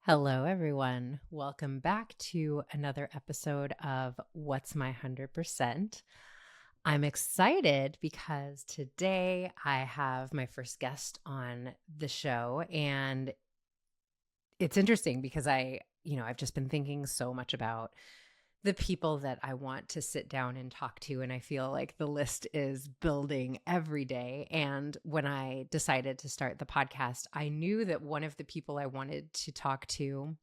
Hello, everyone. Welcome back to another episode of What's My 100%. I'm excited because today I have my first guest on the show, and it's interesting because I've just been thinking so much about the people that I want to sit down and talk to. And I feel like the list is building every day. And when I decided to start the podcast, I knew that one of the people I wanted to talk to,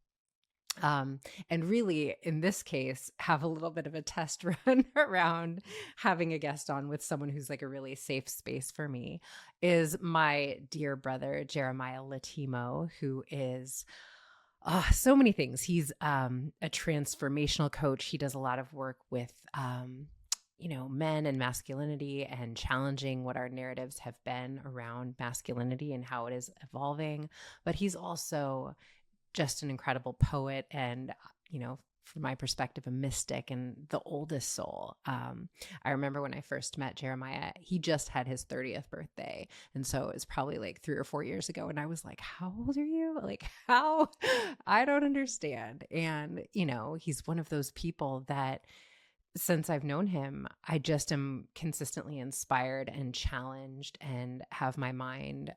and really in this case, have a little bit of a test run around having a guest on with someone who's like a really safe space for me, is my dear brother, Jeremiah Lotemo, who is so many things. He's a transformational coach. He does a lot of work with, men and masculinity and challenging what our narratives have been around masculinity and how it is evolving. But he's also just an incredible poet and, from my perspective, a mystic and the oldest soul. I remember when I first met Jeremiah, he just had his 30th birthday. And so it was probably like 3 or 4 years ago. And I was like, how old are you? Like, how? I don't understand. And, he's one of those people that since I've known him, I just am consistently inspired and challenged and have my mind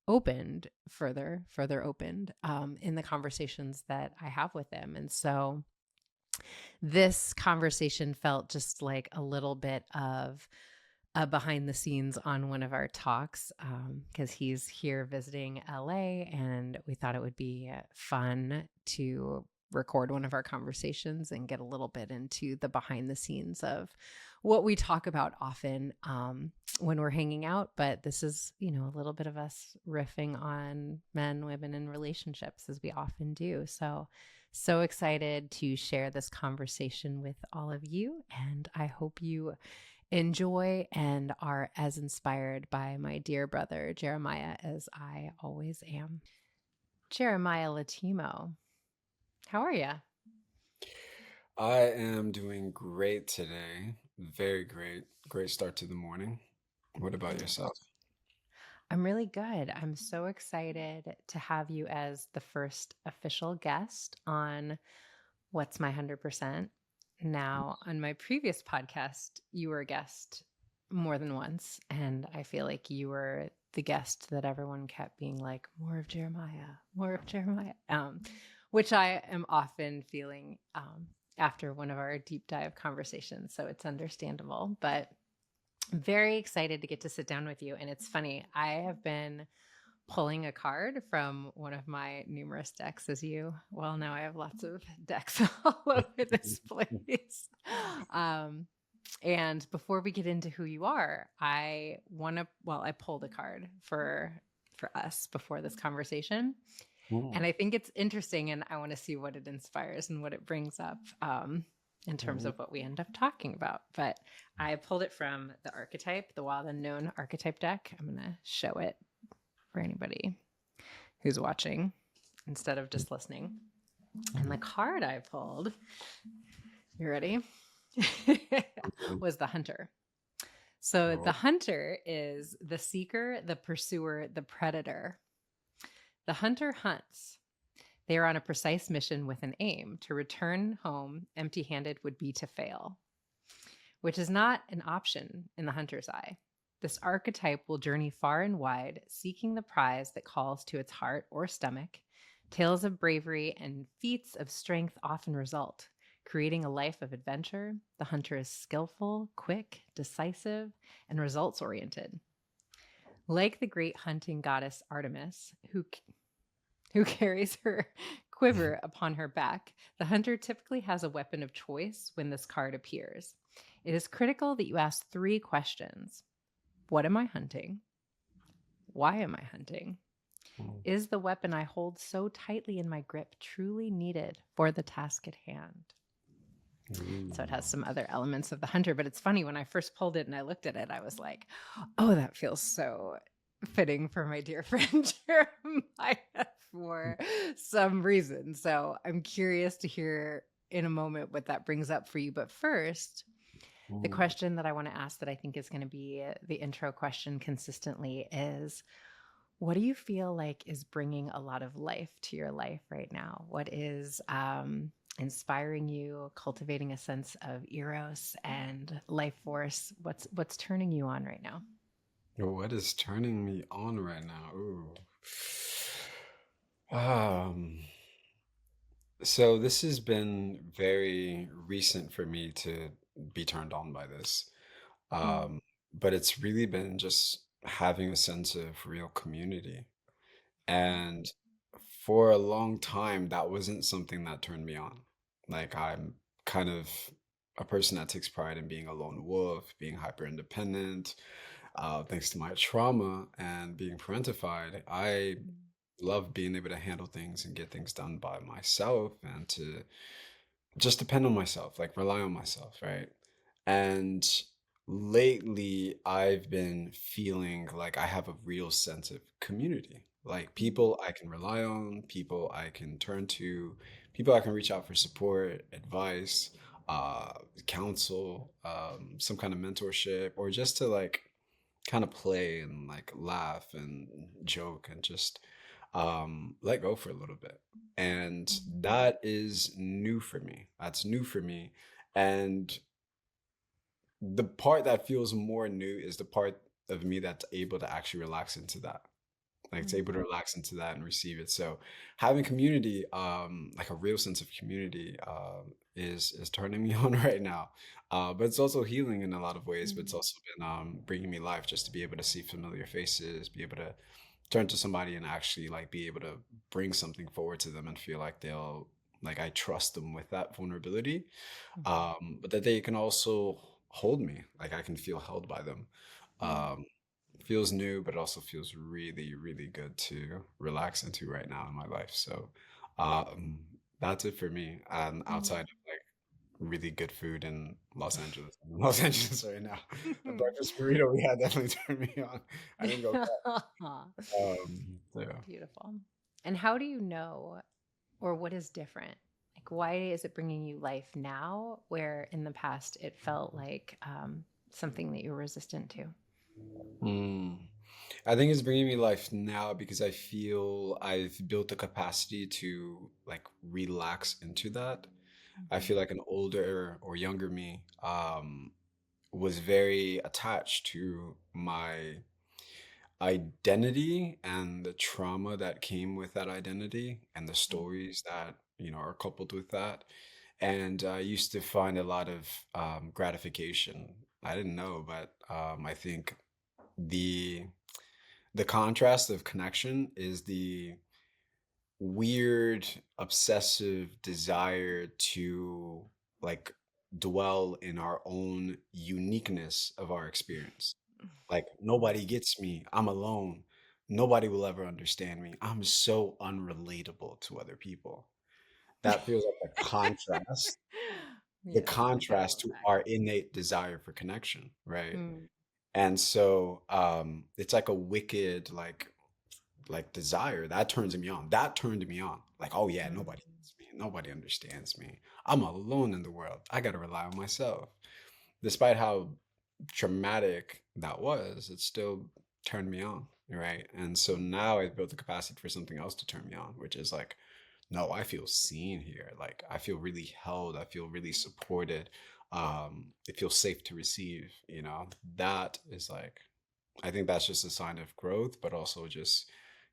opened further opened in the conversations that I have with them. And so this conversation felt just like a little bit of a behind the scenes on one of our talks, because he's here visiting LA, and we thought it would be fun to record one of our conversations and get a little bit into the behind the scenes of what we talk about often when we're hanging out. But this is, a little bit of us riffing on men, women, and relationships, as we often do. So excited to share this conversation with all of you. And I hope you enjoy and are as inspired by my dear brother, Jeremiah, as I always am. Jeremiah Lotemo, how are you? I am doing great today. Very great. Great start to the morning. What about yourself? I'm really good. I'm so excited to have you as the first official guest on What's My 100%. Now, on my previous podcast, you were a guest more than once, and I feel like you were the guest that everyone kept being like, more of Jeremiah, more of Jeremiah, which I am often feeling after one of our deep dive conversations. So it's understandable, but I'm very excited to get to sit down with you. And it's funny, I have been pulling a card from one of my numerous decks, as you well know. I have lots of decks all over this place. Um, and before we get into who you are, I pulled a card for us before this conversation. Mm, And I think it's interesting, and I want to see what it inspires and what it brings up in terms mm, of what we end up talking about. But I pulled it from the archetype, the Wild Unknown archetype deck. I'm going to show it for anybody who's watching instead of just listening. And the card I pulled, you ready? mm. was the Hunter. So the Oh, hunter is the seeker, the pursuer, the predator. The hunter hunts. They are on a precise mission with an aim. To return home empty handed would be to fail, which is not an option in the hunter's eye. This archetype will journey far and wide, seeking the prize that calls to its heart or stomach. Tales of bravery and feats of strength often result. Creating a life of adventure, the hunter is skillful, quick, decisive, and results oriented. Like the great hunting goddess Artemis, who carries her quiver upon her back, the hunter typically has a weapon of choice when this card appears. It is critical that you ask 3 questions. What am I hunting? Why am I hunting? mm, Is the weapon I hold so tightly in my grip truly needed for the task at hand? So it has mm. some other elements of the hunter, but it's funny, when I first pulled it and I looked at it, I was like, oh, that feels so fitting for my dear friend Jeremiah for some reason. So I'm curious to hear in a moment what that brings up for you. But first, the Mm. question that I want to ask, that I think is going to be the intro question consistently, is What do you feel like is bringing a lot of life to your life right now? What is inspiring you, cultivating a sense of eros and life force? What's turning you on right now? What is turning me on right now? Ooh. Um, so this has been very recent for me to be turned on by this. Mm, Um, but it's really been just having a sense of real community. And for a long time, that wasn't something that turned me on. Like, I'm kind of a person that takes pride in being a lone wolf, being hyper independent. Thanks to my trauma and being parentified, I mm, love being able to handle things and get things done by myself and to just depend on myself, like rely on myself, right? And lately, I've been feeling like I have a real sense of community, like mm, people I can rely on, people I can turn to, people I can reach out for support, advice, uh, counsel, some kind of mentorship, or just to like kind of play and like laugh and joke and just let go for a little bit. And mm, that is new for me. That's new for me. And the part that feels more new is the part of me that's able to actually relax into that. Like it's able mm, to relax into that and receive it. So having community, like a real sense of community, is turning me on right now. But it's also healing in a lot of ways. But it's mm, also been bringing me life just to be able to see familiar faces, be able to turn to somebody and actually like be able to bring something forward to them and feel like they'll like I trust them with that vulnerability. mhm, But that they can also hold me, like I can feel held by them. mm, Um, Feels new, but also feels really, really good to relax into right now in my life. So, um, that's it for me. Outside mm. of like really good food in Los Angeles, I'm in Los Angeles right now. The breakfast burrito we had definitely turned me on. I didn't go back. So yeah. Beautiful. And how do you know, or what is different? Like, why is it bringing you life now, where in the past it felt like something that you were resistant to? Hmm. I think it's bringing me life now because I feel I've built the capacity to like relax into that. I Mhm, feel like an older or younger me was very attached to my identity and the trauma that came with that identity and the mm, stories that, are coupled with that. And I used to find a lot of gratification. I didn't know, but I think the the contrast of connection is the weird obsessive desire to like dwell in our own uniqueness of our experience. Like nobody mm. gets me. I'm alone. Nobody will ever understand me. I'm so unrelatable to other people. That feels like the Yes, I get all contrast of to that. our innate desire for connection, right? Mm, And so it's like a wicked like desire that turns me on. That turned me on. Like, oh yeah, mm, nobody gets me. Nobody understands me. I'm alone in the world. I got to rely on myself. Despite how traumatic that was, it still turned me on, right? And so mm, now I've built the capacity for something else to turn me on, which is like, no, I feel seen here. Like I feel really held. I feel really supported. It feels safe to receive, That is like I think that's just a sign of growth, but also just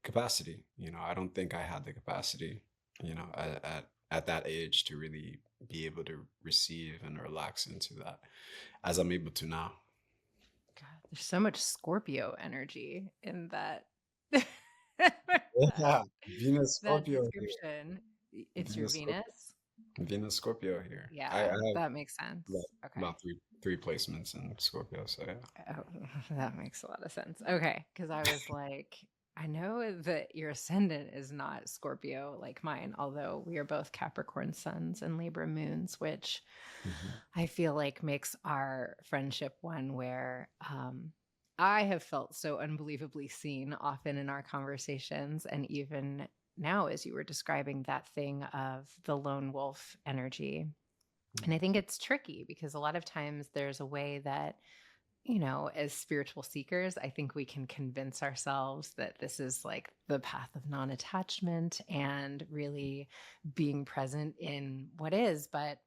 capacity. I don't think I had the capacity, at that age to really be able to receive and relax into that as I'm able to now. God, there's so much Scorpio energy in that Yeah, Venus that Scorpio here. description. It's your Venus Scorpio, Venus? Venus Scorpio here. I Yeah, have that makes sense. about, Okay. about three placements in Scorpio, so yeah. Oh, that makes a lot of sense. Okay, because I was like, I know that your ascendant is not Scorpio like mine, although we are both Capricorn suns and Libra moons, which Mhm. I feel like makes our friendship one where I have felt so unbelievably seen often in our conversations. And even now, as you were describing that thing of the lone wolf energy. And I think it's tricky because a lot of times there's a way that as spiritual seekers, I think we can convince ourselves that this is like the path of non-attachment and really being present in what is. But,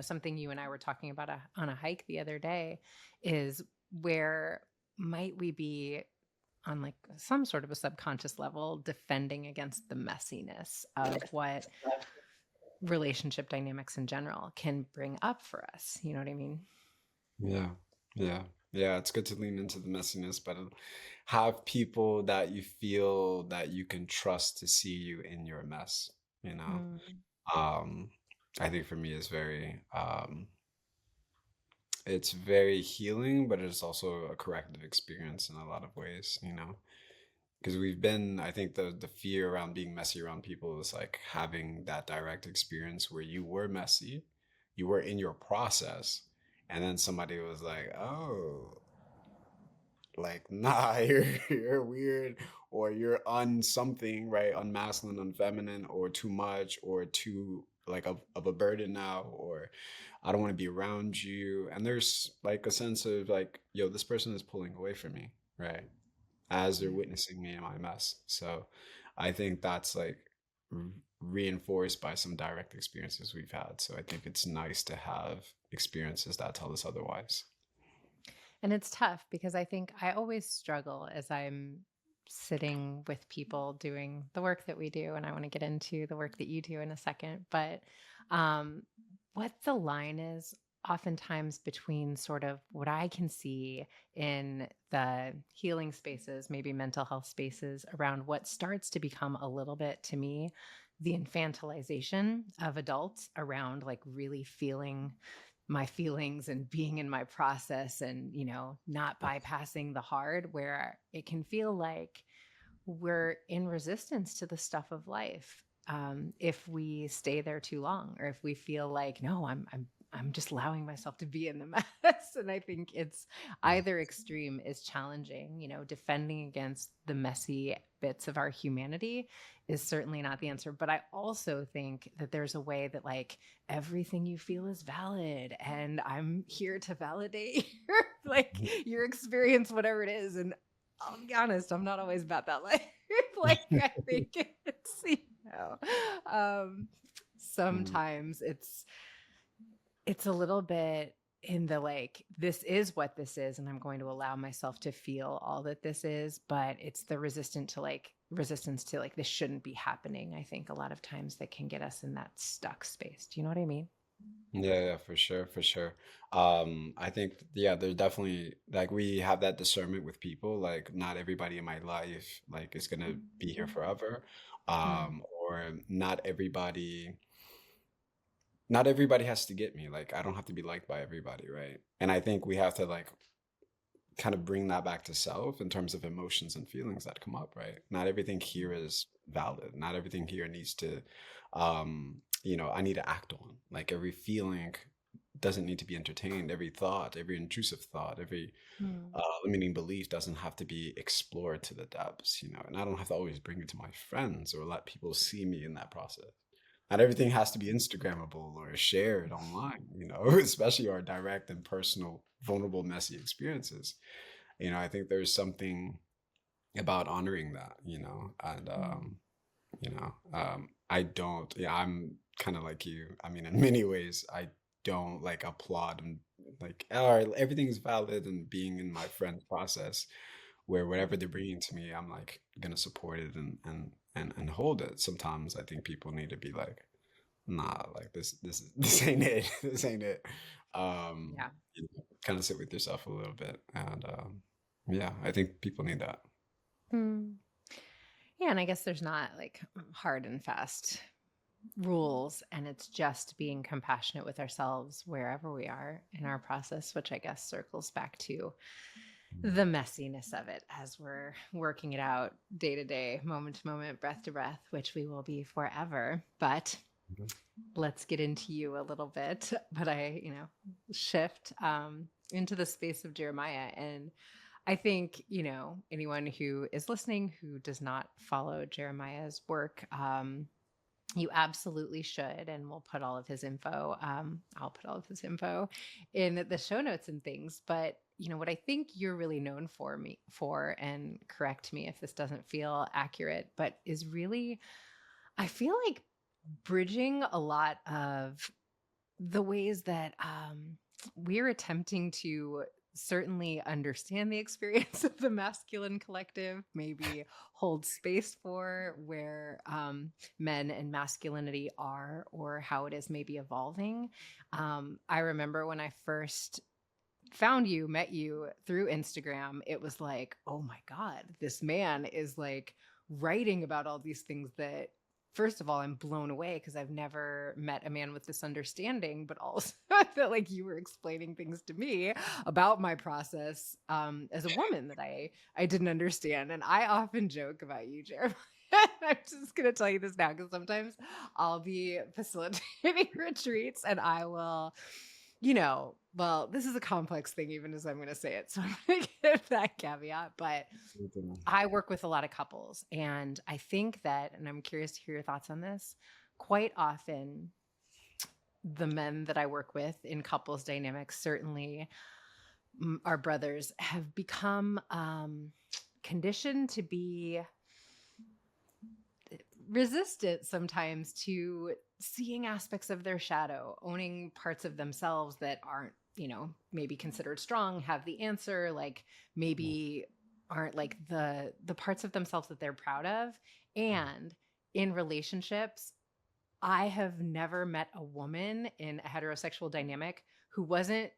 something you and I were talking about on a hike the other day is where might we be on like some sort of a subconscious level defending against the messiness of what relationship dynamics in general can bring up for us. You know what I mean? Yeah. Yeah. Yeah. It's good to lean into the messiness, but have people that you feel that you can trust to see you in your mess, you know? Mm. Um, I think for me it's very healing, but it's also a corrective experience in a lot of ways, because I think the fear around being messy around people is like having that direct experience where you were messy, you were in your process, and then somebody was like, oh, like, nah, you're weird, or you're on something, right? Unmasculine, unfeminine, or too much, or too like of a burden now, or I don't want to be around you. And there's like a sense of like, yo, this person is pulling away from me, right? As they're Yeah. witnessing me in my mess. So I think that's like reinforced by some direct experiences we've had. So I think it's nice to have experiences that tell us otherwise. And it's tough because I think I always struggle as I'm sitting with people doing the work that we do. And I want to get into the work that you do in a second. But um, what the line is oftentimes between sort of what I can see in the healing spaces, maybe mental health spaces, around what starts to become a little bit to me the infantilization of adults around like really feeling my feelings and being in my process and, not bypassing the hard, where it can feel like we're in resistance to the stuff of life. If we stay there too long, or if we feel like, no, I'm just allowing myself to be in the mess. And I think it's either extreme is challenging. Defending against the messy bits of our humanity is certainly not the answer. But I also think that there's a way that like everything you feel is valid, and I'm here to validate your, like your experience, whatever it is. And I'll be honest, I'm not always about that life. Like I think it's, um, sometimes it's a little bit in the like, this is what this is, and I'm going to allow myself to feel all that this is, but it's the resistance to like, this shouldn't be happening. I think a lot of times that can get us in that stuck space. Do you know what I mean? Yeah, yeah, for sure, for sure. I think, yeah, there's definitely like we have that discernment with people. Like, not everybody in my life like is gonna be here forever, Mm. or not everybody has to get me. Like, I don't have to be liked by everybody, right? And I think we have to like kind of bring that back to self in terms of emotions and feelings that come up, right? Not everything here is valid. Not everything here needs to, I need to act on. Like every feeling doesn't need to be entertained. Every thought, every intrusive thought, every Mm. limiting belief doesn't have to be explored to the depths. And I don't have to always bring it to my friends or let people see me in that process. Not everything has to be Instagrammable or shared online, especially our direct and personal, vulnerable, messy experiences. I think there's something about honoring that, and Mm. I don't, yeah, I'm kind of like you. I mean, in many ways, I don't like applaud and like, all right, everything is valid and being in my friend's process where whatever they're bringing to me, I'm like gonna support it and hold it. Sometimes I think people need to be like, nah, like this ain't it. This ain't it. Yeah. Kind of sit with yourself a little bit, and yeah, I think people need that. Mm. Yeah. And I guess there's not like hard and fast rules, and it's just being compassionate with ourselves wherever we are in our process, which I guess circles back to the messiness of it as we're working it out day to day, moment to moment, breath to breath, which we will be forever. But Mhm. let's get into you a little bit. But shift into the space of Jeremiah. And I think, anyone who is listening who does not follow Jeremiah's work, you absolutely should. And we'll put all of his info, I'll put all of his info in the show notes and things. But, what I think you're really known for, and correct me if this doesn't feel accurate, but is really, I feel like bridging a lot of the ways that we're attempting to certainly understand the experience of the masculine collective, maybe hold space for where men and masculinity are, or how it is maybe evolving. I remember when I first met you through Instagram, it was like, oh my God, this man is like writing about all these things that, first of all, I'm blown away because I've never met a man with this understanding, but also I felt like you were explaining things to me about my process as a woman that I didn't understand. And I often joke about you, Jeremiah. I'm just going to tell you this now because sometimes I'll be facilitating retreats and I will, well, this is a complex thing, even as I'm going to say it. So I'm going to give that caveat. But I work with a lot of couples. And I think that, and I'm curious to hear your thoughts on this, quite often the men that I work with in couples dynamics, certainly our brothers, have become conditioned to be resistant sometimes to seeing aspects of their shadow, owning parts of themselves that aren't, maybe considered strong, have the answer, like maybe aren't like the parts of themselves that they're proud of. And in relationships, I have never met a woman in a heterosexual dynamic who wasn't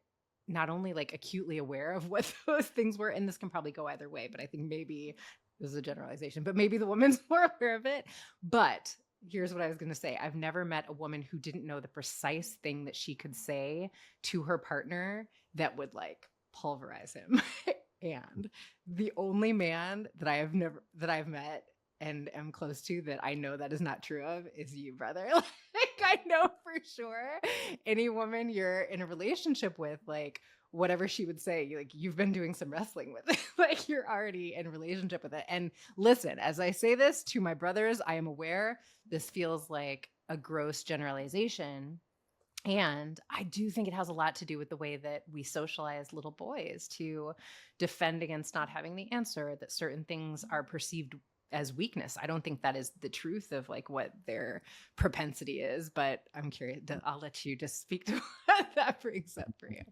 not only like acutely aware of what those things were, and this can probably go either way, but I think maybe this is a generalization, but maybe the woman's more aware of it. But here's what I was going to say. I've never met a woman who didn't know the precise thing that she could say to her partner that would like pulverize him. And the only man that I've met and am close to that I know that is not true of is you, brother. Like I know for sure any woman you're in a relationship with, like whatever she would say, like you've been doing some wrestling with it. Like you're already in a relationship with it. And listen, as I say this to my brothers, I am aware this feels like a gross generalization. And I do think it has a lot to do with the way that we socialize little boys to defend against not having the answer, that certain things are perceived as weakness. I don't think that is the truth of like what their propensity is, but I'm curious. I'll let you just speak to what that brings up for you.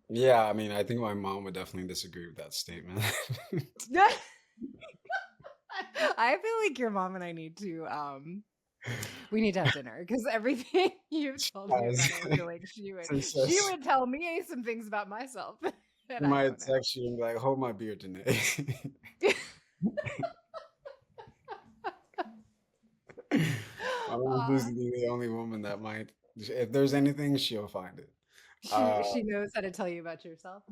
Yeah, I mean, I think my mom would definitely disagree with that statement. I feel like your mom and I need to we need to have dinner because everything you've told me about, I feel like she would tell me some things about myself that She I might don't know. text you and be like, hold my beer, Danae. My mom's usually the only woman that might, if there's anything, she'll find it. She knows how to tell you about yourself.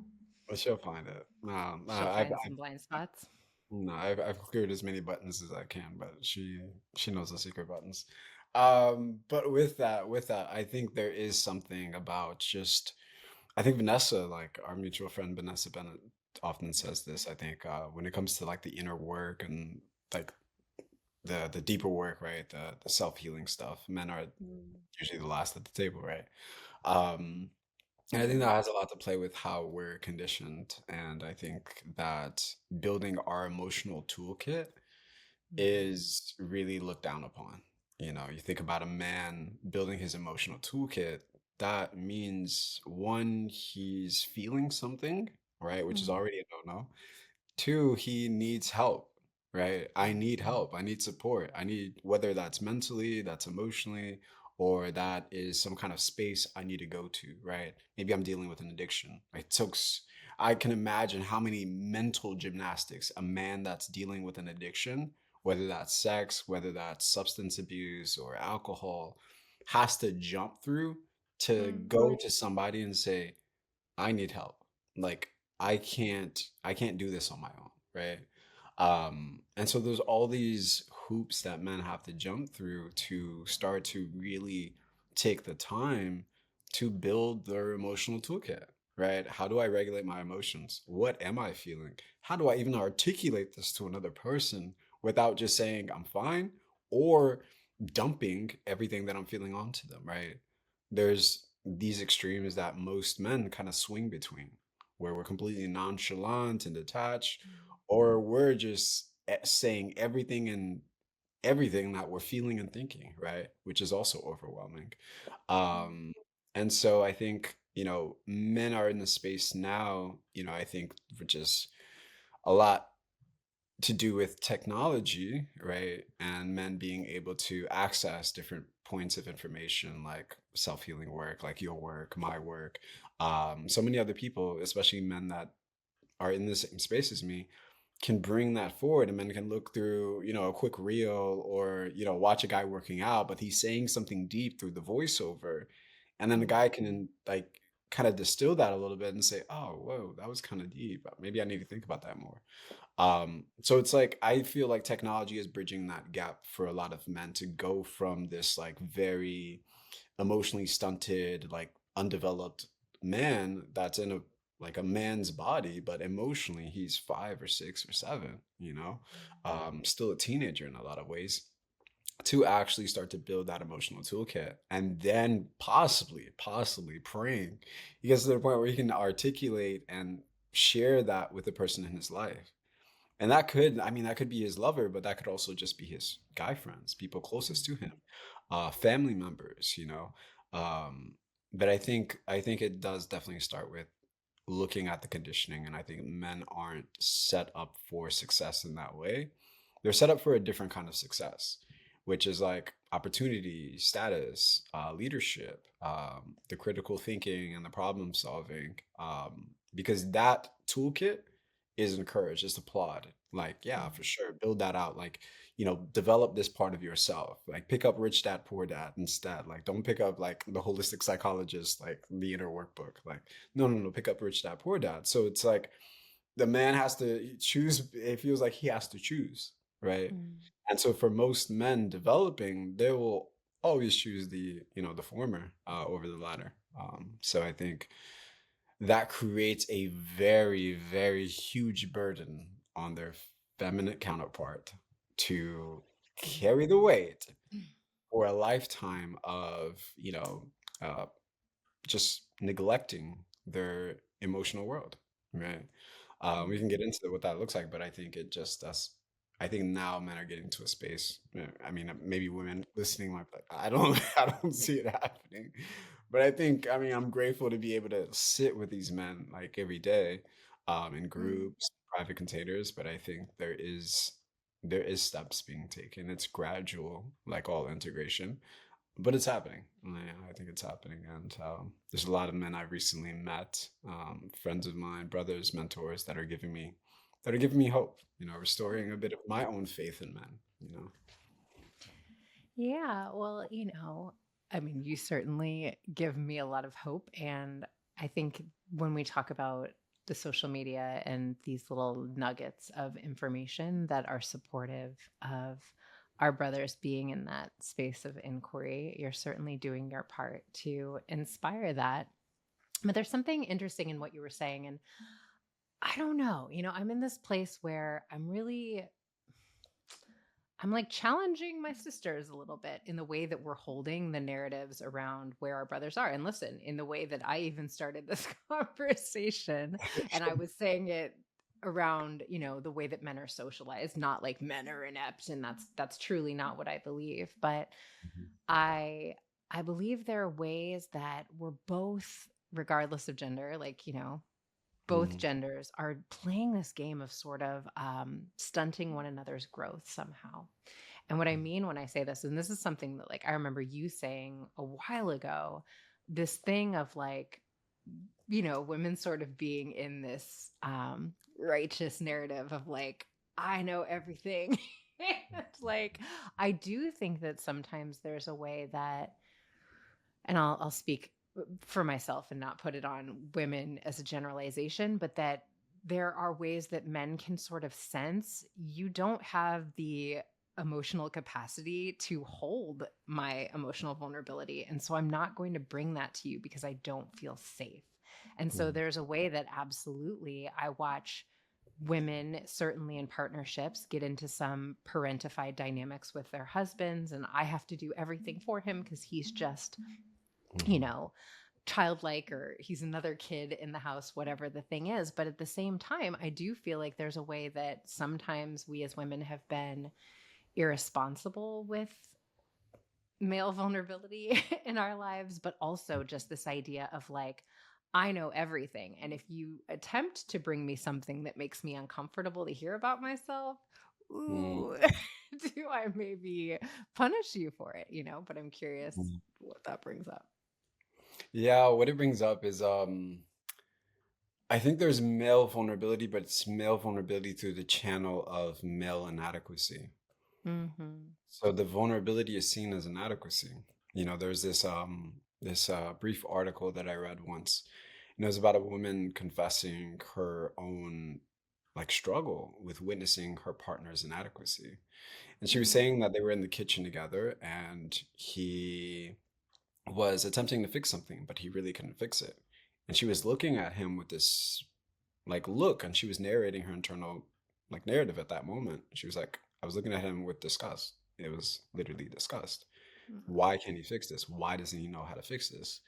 But she'll find it. She'll find some blind spots. No, I've cleared as many buttons as I can, but she knows the secret buttons. But with that, I think there is something about just, I think Vanessa, like our mutual friend Vanessa Bennett, often says this. I think when it comes to like the inner work and like the deeper work, right? The self-healing stuff, men are usually the last at the table, right? Um, and I think that has a lot to play with how we're conditioned. And I think that building our emotional toolkit is really looked down upon. You think about a man building his emotional toolkit, that means one, he's feeling something, right? Which is already a no-no. Two, he needs help, right? I need help. I need support. I need, whether that's mentally, that's emotionally, or that is some kind of space I need to go to, right? Maybe I'm dealing with an addiction. I can imagine how many mental gymnastics a man that's dealing with an addiction, whether that's sex, whether that's substance abuse or alcohol, has to jump through to go to somebody and say, I need help. Like I can't do this on my own, right? And so there's all these hoops that men have to jump through to start to really take the time to build their emotional toolkit, right? How do I regulate my emotions? What am I feeling? How do I even articulate this to another person without just saying I'm fine or dumping everything that I'm feeling onto them, right? There's these extremes that most men kind of swing between. where we're completely nonchalant and detached, or we're just saying everything that we're feeling and thinking, right? Which is also overwhelming. Um, and so I think, men are in the space now, I think, which is a lot to do with technology, right? And men being able to access different points of information like self-healing work, like your work, my work, so many other people, especially men that are in the same space as me, can bring that forward, and men can look through, a quick reel, or, watch a guy working out, but he's saying something deep through the voiceover. And then the guy can like kind of distill that a little bit and say, oh, whoa, that was kind of deep. Maybe I need to think about that more. So it's like I feel like technology is bridging that gap for a lot of men to go from this like very emotionally stunted, like undeveloped man that's in a man's body, but emotionally he's 5 or 6 or 7, still a teenager in a lot of ways, to actually start to build that emotional toolkit, and then possibly praying he gets to the point where he can articulate and share that with the person in his life. And that could be his lover, but that could also just be his guy friends, people closest to him, family members, Um, but I think it does definitely start with looking at the conditioning, and I think men aren't set up for success in that way. They're set up for a different kind of success, which is like opportunity, status, leadership, the critical thinking and the problem solving, because that toolkit is encouraged, is applauded. Like, yeah, for sure, build that out. Like, develop this part of yourself. Like, pick up Rich Dad Poor Dad instead. Like, don't pick up like the holistic psychologist, like the inner workbook. Like, no, pick up Rich Dad Poor Dad. So it's like the man has to choose. It feels like he has to choose, right? And so for most men developing, they will always choose the former over the latter. So I think that creates a very, very huge burden on their feminine counterpart to carry the weight for a lifetime of, uh, just neglecting their emotional world, right? We can get into what that looks like, but I think it just us. I think now men are getting to a space. I mean, maybe women listening might be like, I don't, I don't see it happening. But I mean, I'm grateful to be able to sit with these men like every day, in groups, private containers. But I think there is steps being taken. It's gradual, like all integration, but it's happening. I think it's happening, and there's a lot of men I've recently met, friends of mine, brothers, mentors that are giving me hope. Restoring a bit of my own faith in men. Yeah, well, I mean, you certainly give me a lot of hope. And I think when we talk about the social media and these little nuggets of information that are supportive of our brothers being in that space of inquiry, you're certainly doing your part to inspire that. But there's something interesting in what you were saying. And I don't know, I'm in this place where I'm like challenging my sisters a little bit in the way that we're holding the narratives around where our brothers are. And listen, in the way that I even started this conversation, and I was saying it around, the way that men are socialized, not like men are inept, and that's truly not what I believe. But Mhm. I I believe there are ways that we're both, regardless of gender, like, both Mhm. genders are playing this game of sort of stunting one another's growth somehow. And what I mean when I say this, and this is something that like I remember you saying a while ago, this thing of like, women sort of being in this righteous narrative of like, I know everything. And like, I do think that sometimes there's a way that, and I'll speak for myself and not put it on women as a generalization, but that there are ways that men can sort of sense you don't have the emotional capacity to hold my emotional vulnerability. And so I'm not going to bring that to you because I don't feel safe. And so Mhm. there's a way that absolutely I watch women, certainly in partnerships, get into some parentified dynamics with their husbands, and I have to do everything for him because he's just, you Mhm. know, childlike, or he's another kid in the house, whatever the thing is. But at the same time, I do feel like there's a way that sometimes we as women have been irresponsible with male vulnerability in our lives, but also just this idea of like, I know everything. And if you attempt to bring me something that makes me uncomfortable to hear about myself, Mm, ooh, do I maybe punish you for it, you know? But I'm curious mm. what that brings up. Yeah, what it brings up is I think there's male vulnerability, but it's male vulnerability through the channel of male inadequacy. Mm-hmm. So the vulnerability is seen as inadequacy. There's this brief article that I read once, and it was about a woman confessing her own like struggle with witnessing her partner's inadequacy. And she was Mm-hmm. saying that they were in the kitchen together and he was attempting to fix something, but he really couldn't fix it. And she was looking at him with this like look, and she was narrating her internal like narrative at that moment. She was like, I was looking at him with disgust. It was literally disgust. Why can't he fix this? Why doesn't he know how to fix this?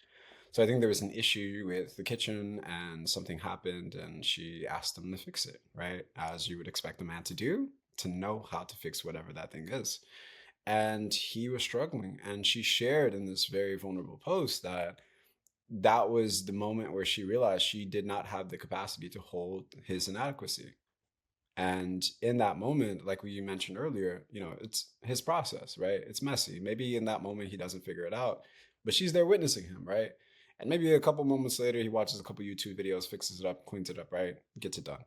So I think there was an issue with the kitchen and something happened and she asked him to fix it, right? As you would expect a man to do, to know how to fix whatever that thing is. And he was struggling. And she shared in this very vulnerable post that that was the moment where she realized she did not have the capacity to hold his inadequacy. And in that moment, like we mentioned earlier, it's his process, right? It's messy. Maybe in that moment he doesn't figure it out, but she's there witnessing him, right? And maybe a couple moments later, he watches a couple YouTube videos, fixes it up, cleans it up, right? Gets it done.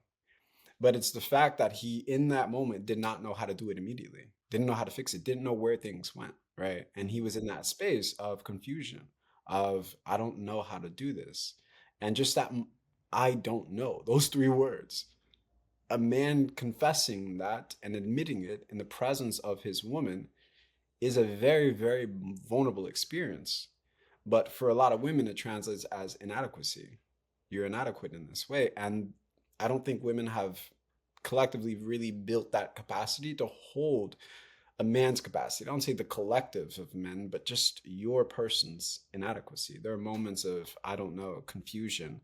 But it's the fact that he, in that moment, did not know how to do it immediately, didn't know how to fix it, didn't know where things went, right? And he was in that space of confusion, of, I don't know how to do this. And just that, I don't know, those three words, a man confessing that and admitting it in the presence of his woman is a very, very vulnerable experience. But for a lot of women, it translates as inadequacy. You're inadequate in this way. And I don't think women have collectively really built that capacity to hold a man's capacity. I don't say the collectives of men, but just your person's inadequacy. There are moments of, I don't know, confusion,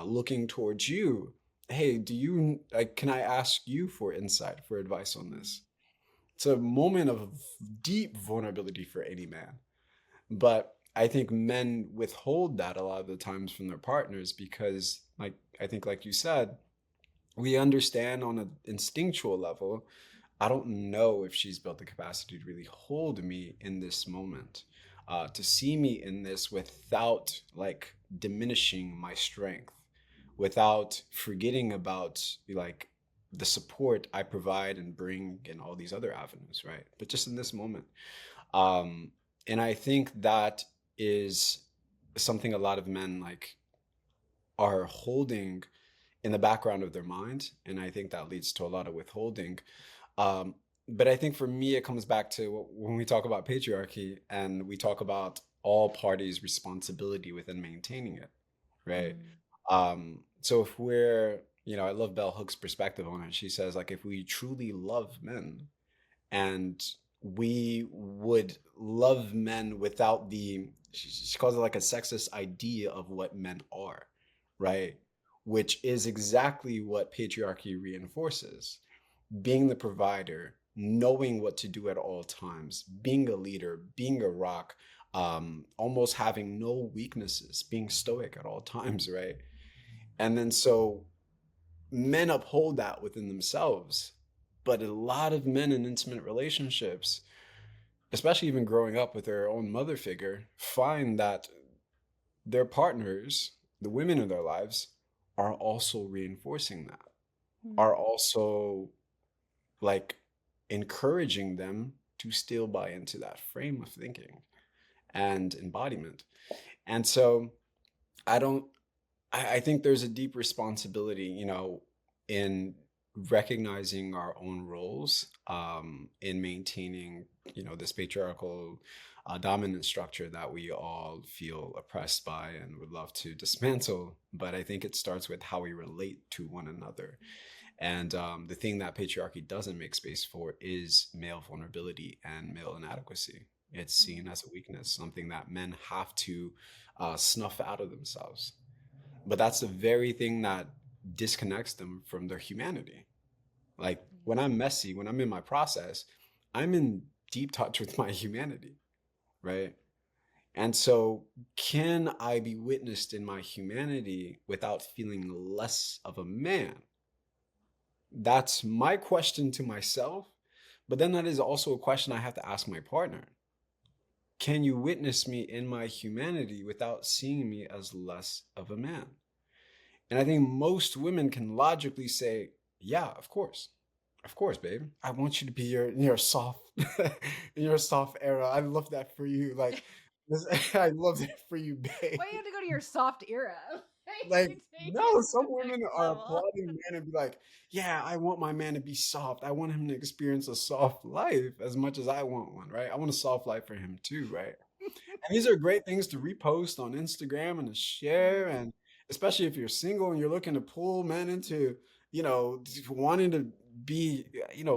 looking towards you. Hey, do you, like, can I ask you for insight, for advice on this? It's a moment of deep vulnerability for any man. But I think men withhold that a lot of the times from their partners because, like, I think, like you said, we understand on an instinctual level. I don't know if she's built the capacity to really hold me in this moment, to see me in this without like diminishing my strength, without forgetting about like the support I provide and bring in all these other avenues, right? But just in this moment. Um, and I think that is something a lot of men like are holding in the background of their mind. And I think that leads to a lot of withholding. Um, but I think for me, it comes back to when we talk about patriarchy and we talk about all parties' responsibility within maintaining it, right? Mm-hmm. So if we're, I love Bell Hook's perspective on it. She says, like, if we truly love men and we would love men without she calls it like a sexist idea of what men are, right? Which is exactly what patriarchy reinforces: being the provider, knowing what to do at all times, being a leader, being a rock, almost having no weaknesses, being stoic at all times, right? And then so men uphold that within themselves. But a lot of men in intimate relationships, especially even growing up with their own mother figure, find that their partners, the women in their lives, are also reinforcing that, are also like encouraging them to still buy into that frame of thinking and embodiment. And so I don't, I think there's a deep responsibility, in recognizing our own roles, in maintaining, this patriarchal dominant structure that we all feel oppressed by and would love to dismantle. But I think it starts with how we relate to one another. And the thing that patriarchy doesn't make space for is male vulnerability and male inadequacy. It's seen as a weakness, something that men have to snuff out of themselves. But that's the very thing that disconnects them from their humanity. Like when I'm messy, when I'm in my process, I'm in deep touch with my humanity, right? And so, can I be witnessed in my humanity without feeling less of a man? That's my question to myself. But then that is also a question I have to ask my partner. Can you witness me in my humanity without seeing me as less of a man? And I think most women can logically say, yeah, of course. Of course, babe. I want you to be your soft in your soft era. I love that for you. Like I love that for you, Why you babe. have to go to your soft era? Like, You take no, it to some the women next are level. applauding men and be like, yeah, I want my man to be soft. I want him to experience a soft life as much as I want one, right? I want a soft life for him too, right? And these are great things to repost on Instagram and to share. And especially if you're single and you're looking to pull men into, wanting to be,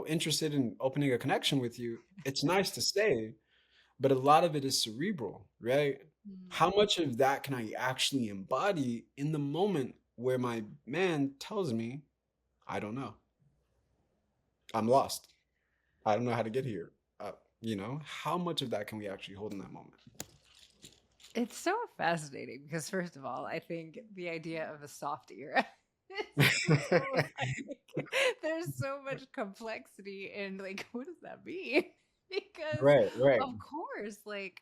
interested in opening a connection with you, it's nice to say, but a lot of it is cerebral, right? How much of that can I actually embody in the moment where my man tells me, I don't know, I'm lost, I don't know how to get here? How much of that can we actually hold in that moment? It's so fascinating because, first of all, I think the idea of a soft era is so like, there's so much complexity in like, what does that mean? Because, Right, right. of course, like,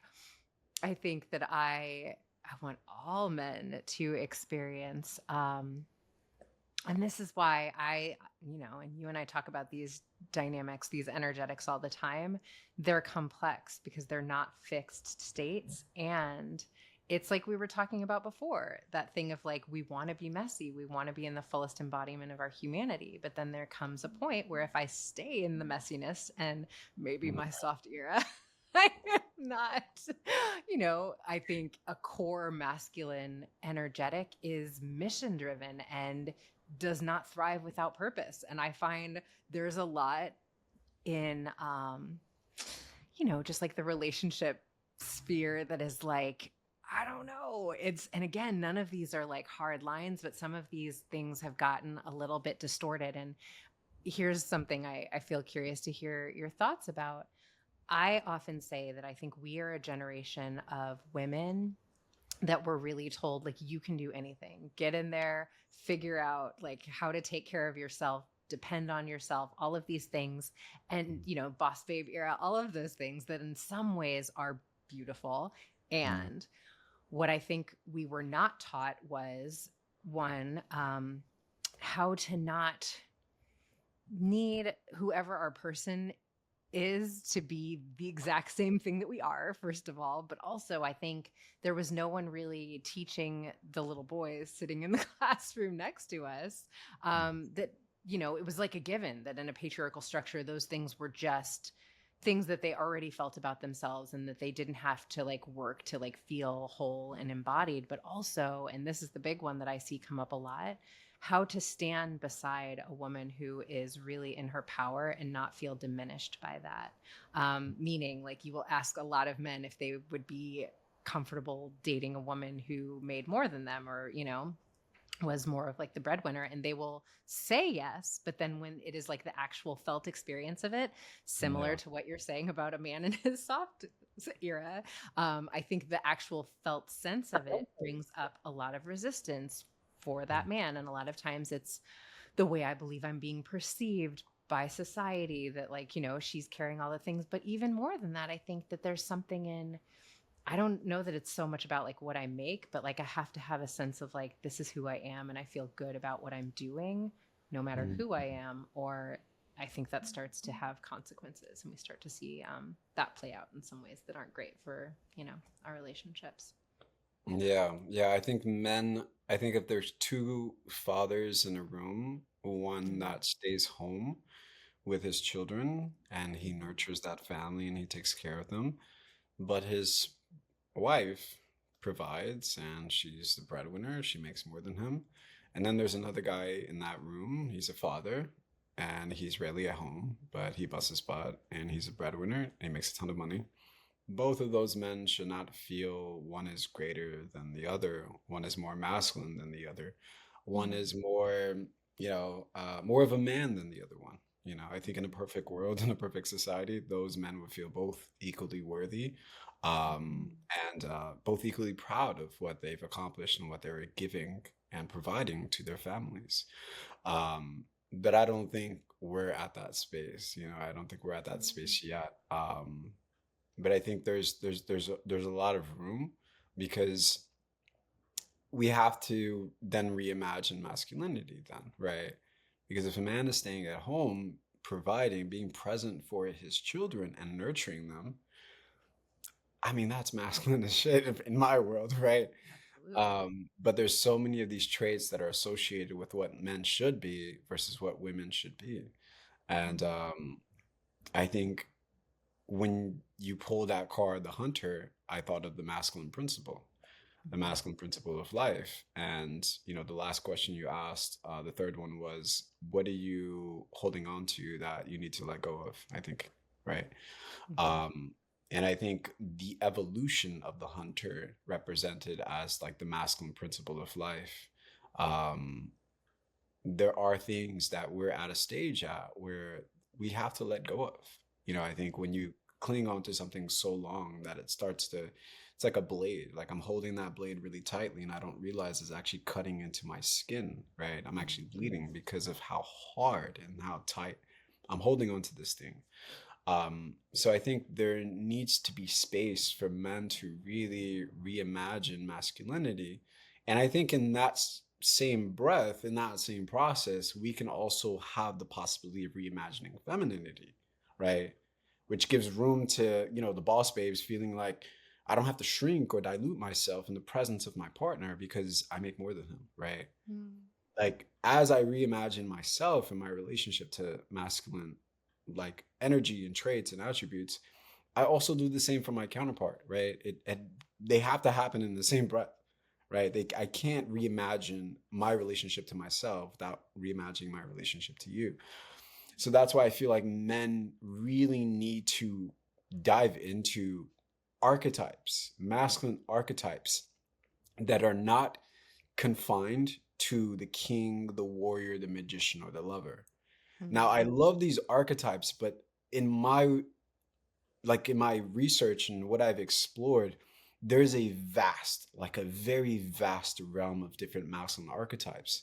I think that I want all men to experience and this is why and you and I talk about these dynamics, these energetics all the time. They're complex because they're not fixed states. And it's like we were talking about before, that thing of like, we want to be messy. We want to be in the fullest embodiment of our humanity. But then there comes a point where if I stay in the messiness and maybe my soft era, I am not, I think a core masculine energetic is mission driven and does not thrive without purpose. And I find there's a lot in, just like the relationship sphere that is like, I don't know. And again, none of these are like hard lines, but some of these things have gotten a little bit distorted. And here's something I feel curious to hear your thoughts about. I often say that I think we are a generation of women that were really told like you can do anything, get in there, figure out like how to take care of yourself, depend on yourself, all of these things. And boss babe era, all of those things that in some ways are beautiful. Mm. And what I think we were not taught was one, how to not need whoever our person is to be the exact same thing that we are, first of all. But also, I think there was no one really teaching the little boys sitting in the classroom next to us that, it was like a given that in a patriarchal structure, those things were just things that they already felt about themselves and that they didn't have to like work to like feel whole and embodied. But also, and this is the big one that I see come up a lot, how to stand beside a woman who is really in her power and not feel diminished by that. Meaning, like, you will ask a lot of men if they would be comfortable dating a woman who made more than them or, was more of like the breadwinner, and they will say yes. But then when it is like the actual felt experience of it, similar Yeah. to what you're saying about a man in his soft era, I think the actual felt sense of it brings up a lot of resistance for that man. And a lot of times it's the way I believe I'm being perceived by society, that like, she's carrying all the things. But even more than that, I think that there's something in, I don't know that it's so much about like what I make, but like I have to have a sense of like, this is who I am and I feel good about what I'm doing, no matter Mm. who I am. Or I think that starts to have consequences and we start to see that play out in some ways that aren't great for, our relationships. Yeah, yeah. I think if there's two fathers in a room, one Mm-hmm. that stays home with his children and he nurtures that family and he takes care of them, but his wife provides and she's the breadwinner, she makes more than him. And then there's another guy in that room, he's a father and he's rarely at home, but he busts his butt and he's a breadwinner and he makes a ton of money. both of those men should not feel one is greater than the other, one is more masculine than the other, one Mm. is more, more of a man than the other one. I think in a perfect world, in a perfect society, those men would feel both equally worthy, um, Mm. and both equally proud of what they've accomplished and what they're giving and providing to their families. But I don't think we're at that space. I don't think we're at that Mm. space yet. But I think there's a lot of room, because we have to then reimagine masculinity then, right? Because if a man is staying at home, providing, being present for his children and nurturing them, I mean, that's masculine as shit in my world, right? Absolutely. But there's so many of these traits that are associated with what men should be versus what women should be. And Mm. I think when you pull that card, the hunter, I thought of the masculine principle, the Mhm. masculine principle of life. And, the last question you asked, the third one was, what are you holding on to that you need to let go of? I think, right? Mhm. Um, and I think the evolution of the hunter represented as like the masculine principle of life. Um, there are things that we're at a stage at where we have to let go of. I think when you cling on to something so long that it's like a blade. Like I'm holding that blade really tightly and I don't realize it's actually cutting into my skin, right? I'm actually Mhm. bleeding because of how hard and how tight I'm holding on to this thing. So I think there needs to be space for men to really reimagine masculinity. And I think in that same breath, in that same process, we can also have the possibility of reimagining femininity, right? Which gives room to, the boss babes feeling like I don't have to shrink or dilute myself in the presence of my partner because I make more than him, right? Mm. Like as I reimagine myself and my relationship to masculine like energy and traits and attributes, I also do the same for my counterpart, right? They have to happen in the same breath, right? I can't reimagine my relationship to myself without reimagining my relationship to you. So that's why I feel like men really need to dive into archetypes, masculine archetypes that are not confined to the king, the warrior, the magician, or the lover. Now, I Mm. love these archetypes, but in my in my research and what I've explored, there's like a very vast realm of different masculine archetypes.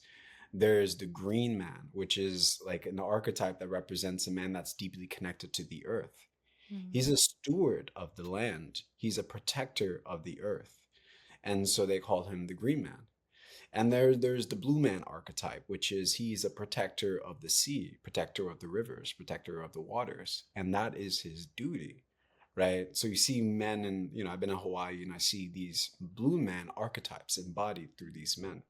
There's the green man, which is like an archetype that represents a man that's deeply connected to the earth. He's Mm. a steward of the land. He's a protector of the earth. And so they call him the green man. And there's the blue man archetype, which is he's a protector of the sea, protector of the rivers, protector of the waters. And that is his duty, right? So you see men, and I've been in Hawaii and I see these blue man archetypes embodied through these men.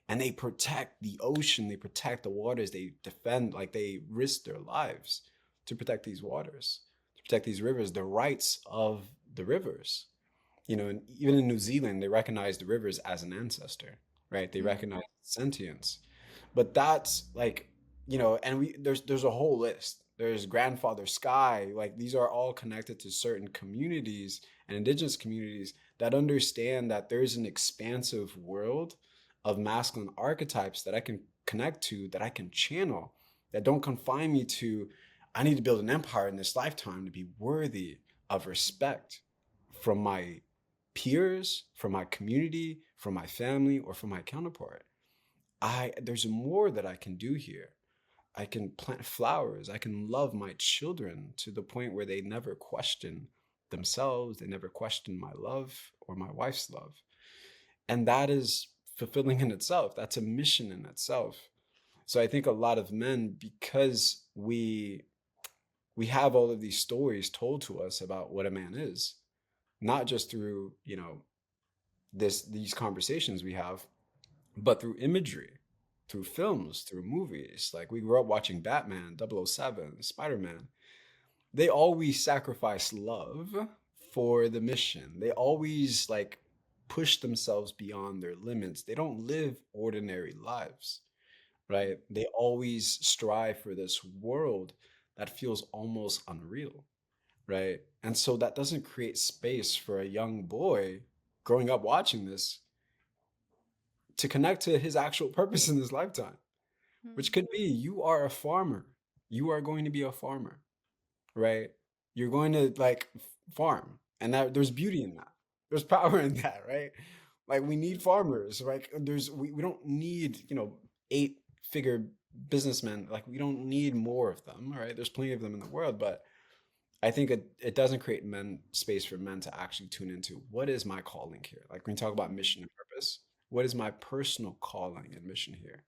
And they protect the ocean, they protect the waters, they defend, like they risk their lives to protect these waters, to protect these rivers, the rights of the rivers. And even in New Zealand, they recognize the rivers as an ancestor, right? They Mm. recognize sentience. But that's like, and there's a whole list. There's grandfather sky, like these are all connected to certain communities and indigenous communities that understand that there's an expansive world of masculine archetypes that I can connect to, that I can channel, that don't confine me to I need to build an empire in this lifetime to be worthy of respect from my peers, from my community, from my family, or from my counterpart. There's more that I can do here. I can plant flowers. I can love my children to the point where they never question themselves. They never question my love or my wife's love. And that is fulfilling in itself. That's a mission in itself. So I think a lot of men, because we have all of these stories told to us about what a man is, not just through, these conversations we have, but through imagery, through films, through movies. Like we grew up watching Batman, 007, Spider-Man. They always sacrifice love for the mission. They always like push themselves beyond their limits. They don't live ordinary lives, right? They always strive for this world that feels almost unreal, right? And so that doesn't create space for a young boy growing up watching this to connect to his actual purpose in this lifetime, which could be you are a farmer. You are going to be a farmer, right? You're going to like farm, and that there's beauty in that. There's power in that, right? Like we need farmers. Like we don't need, 8-figure businessmen. Like we don't need more of them, right? There's plenty of them in the world, but I think it doesn't create space for men to actually tune into what is my calling here. Like when you talk about mission and purpose, what is my personal calling and mission here?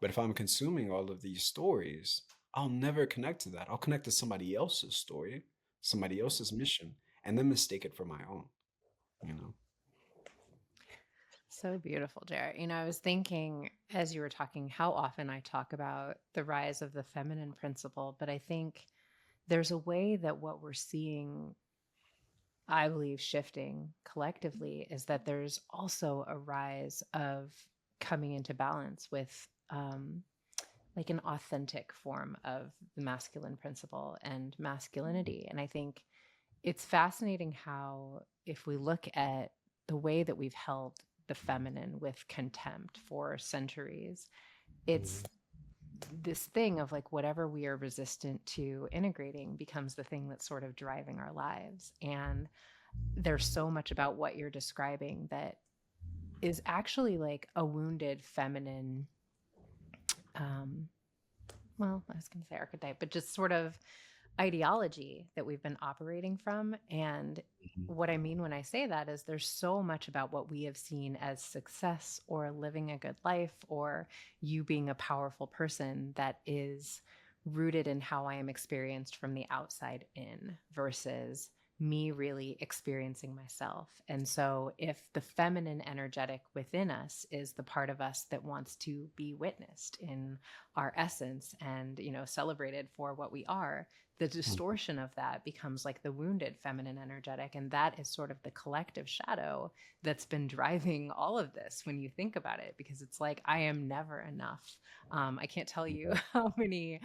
But if I'm consuming all of these stories, I'll never connect to that. I'll connect to somebody else's story, somebody else's mission, and then mistake it for my own, you know? So beautiful, Jared. I was thinking as you were talking how often I talk about the rise of the feminine principle, but I think there's a way that what we're seeing, I believe, shifting collectively is that there's also a rise of coming into balance with like an authentic form of the masculine principle and masculinity. And I think it's fascinating how, if we look at the way that we've held the feminine with contempt for centuries, it's this thing of like whatever we are resistant to integrating becomes the thing that's sort of driving our lives. And there's so much about what you're describing that is actually like a wounded feminine, well, I was going to say archetype, but just sort of ideology that we've been operating from. And what I mean when I say that is there's so much about what we have seen as success or living a good life or you being a powerful person that is rooted in how I am experienced from the outside in versus me really experiencing myself. And so if the feminine energetic within us is the part of us that wants to be witnessed in our essence and, celebrated for what we are, the distortion of that becomes like the wounded feminine energetic. And that is sort of the collective shadow that's been driving all of this when you think about it, because it's like, I am never enough. I can't tell you how many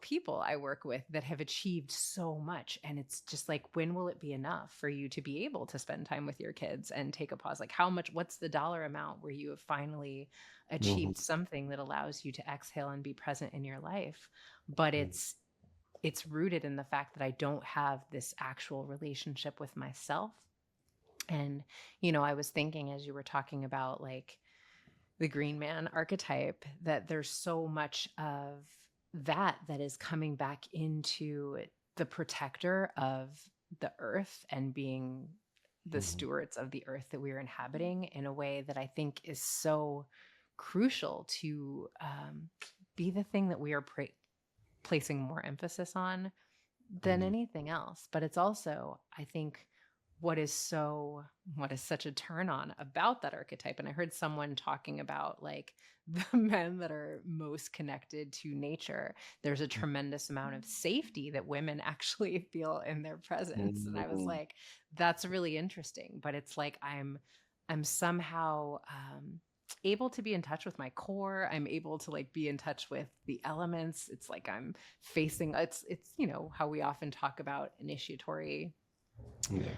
people I work with that have achieved so much. And it's just like, when will it be enough for you to be able to spend time with your kids and take a pause? Like, what's the dollar amount where you have finally Mhm. achieved something that allows you to exhale and be present in your life? But it's rooted in the fact that I don't have this actual relationship with myself. And, I was thinking as you were talking about like the green man archetype, that there's so much of that is coming back into the protector of the earth and being the Mhm. stewards of the earth that we're inhabiting in a way that I think is so crucial to be the thing that we are placing more emphasis on than Mhm. anything else. But it's also, I think, what is such a turn on about that archetype. And I heard someone talking about like the men that are most connected to nature. There's a tremendous amount of safety that women actually feel in their presence. And I was Mhm. like, that's really interesting. But it's like I'm somehow able to be in touch with my core. I'm able to like be in touch with the elements. It's like I'm facing it's how we often talk about initiatory Yeah.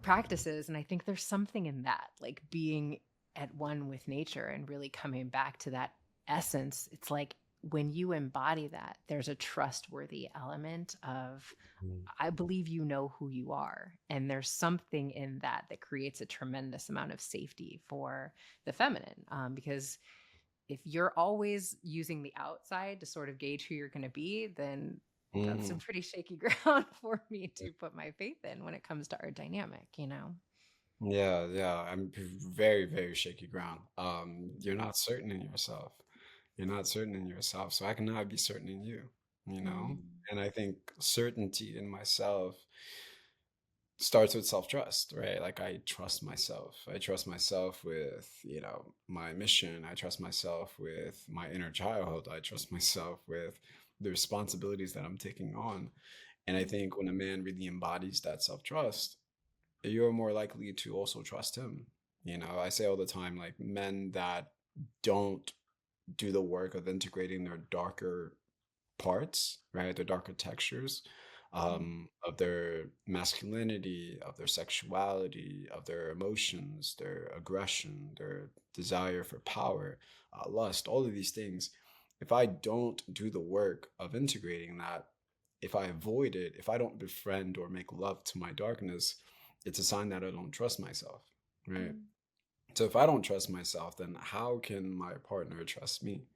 practices. And I think there's something in that, like being at one with nature and really coming back to that essence. It's like when you embody that, there's a trustworthy element of, Mhm. I believe you know who you are. And there's something in that that creates a tremendous amount of safety for the feminine. Because if you're always using the outside to sort of gauge who you're going to be, then that's some Mhm. pretty shaky ground for me to put my faith in when it comes to our dynamic. Yeah, yeah. I'm very, very shaky ground. You're not certain in yourself. You're not certain in yourself, so I cannot be certain in you, you know? Mm. And I think certainty in myself starts with self-trust, right? Like I trust myself. I trust myself with, my mission. I trust myself with my inner child. I trust myself with the responsibilities that I'm taking on. And I think when a man really embodies that self-trust, you're more likely to also trust him. I say all the time, like men that don't do the work of integrating their darker parts, right? Their darker textures, of their masculinity, of their sexuality, of their emotions, their aggression, their desire for power, lust, all of these things. If I don't do the work of integrating that, if I avoid it, if I don't befriend or make love to my darkness, it's a sign that I don't trust myself, right? Mm. So if I don't trust myself, then how can my partner trust me?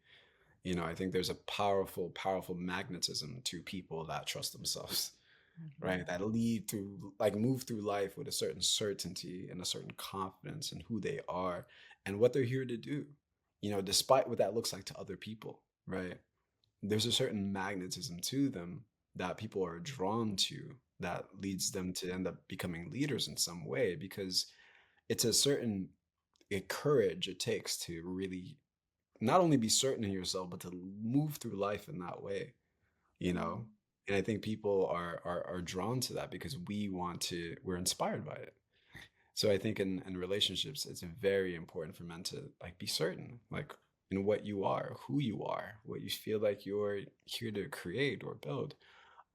I think there's a powerful, powerful magnetism to people that trust themselves, right? Mhm. That lead through, like, move through life with a certain certainty and a certain confidence in who they are and what they're here to do, despite what that looks like to other people, right? There's a certain magnetism to them that people are drawn to that leads them to end up becoming leaders in some way, because it's a certain courage it takes to really not only be certain in yourself, but to move through life in that way, you know? Mm. And I think people are drawn to that because we're inspired by it. So I think in relationships, it's very important for men to, like, be certain, like, in what you are, who you are, what you feel like you're here to create or build,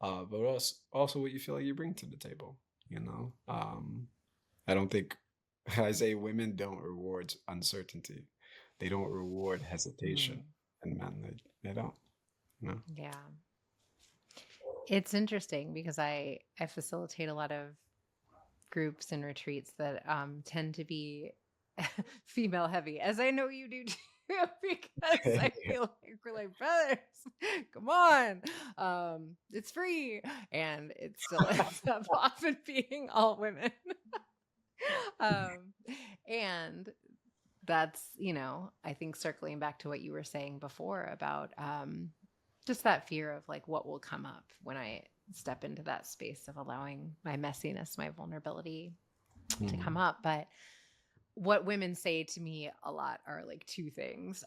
but also what you feel like you bring to the table, you know? I don't think I say women don't reward uncertainty. They don't reward hesitation. Mm. And men, they don't, you know? Yeah. It's interesting because I facilitate a lot of groups and retreats that tend to be female heavy, as I know you do too, because I Yeah. feel like we're like brothers. Come on, it's free, and it still ends up often being all women. um, and that's, I think circling back to what you were saying before about just that fear of like what will come up when I step into that space of allowing my messiness, my vulnerability to come Mm. up. But what women say to me a lot are like two things.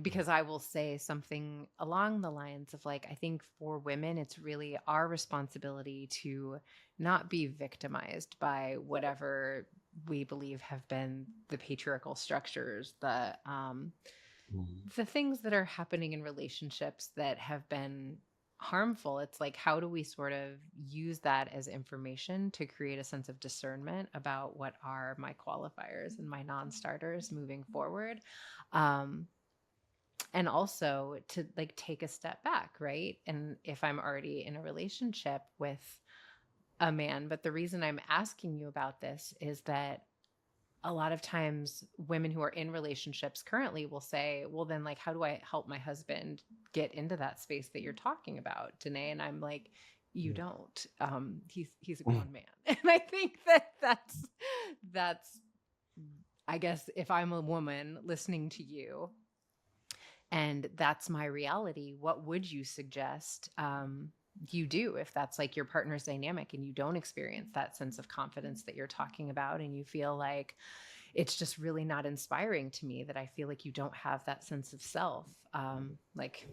Because I will say something along the lines of like, I think for women, it's really our responsibility to not be victimized by whatever we believe have been the patriarchal structures, Mm. the things that are happening in relationships that have been harmful. It's like, how do we sort of use that as information to create a sense of discernment about what are my qualifiers and my non-starters moving forward? Um, and also to like take a step back, right? And if I'm already in a relationship with a man, but the reason I'm asking you about this is that a lot of times women who are in relationships currently will say, well, then like, how do I help my husband get into that space that you're talking about, Danae? And I'm like, you don't. He's a Mm. grown man. And I think that's I guess if I'm a woman listening to you and that's my reality, what would you suggest you do if that's like your partner's dynamic and you don't experience that sense of confidence that you're talking about, and you feel like it's just really not inspiring to me, that I feel like you don't have that sense of self? Like,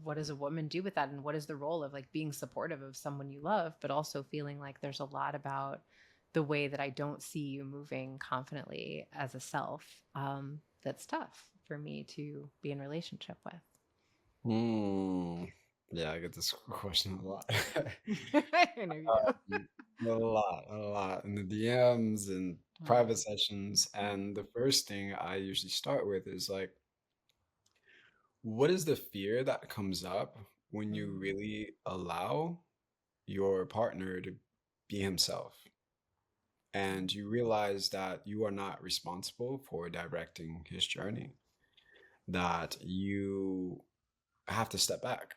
what does a woman do with that? And what is the role of like being supportive of someone you love, but also feeling like there's a lot about the way that I don't see you moving confidently as a self, that's tough for me to be in relationship Mm. Yeah, I get this question a lot. with? I know you do. A lot in the DMs and private Mm. sessions. And the first thing I usually start with is like, what is the fear that comes up when you Mm. really allow your partner to be himself? And you realize that you are not responsible for directing his journey, that you have to step back.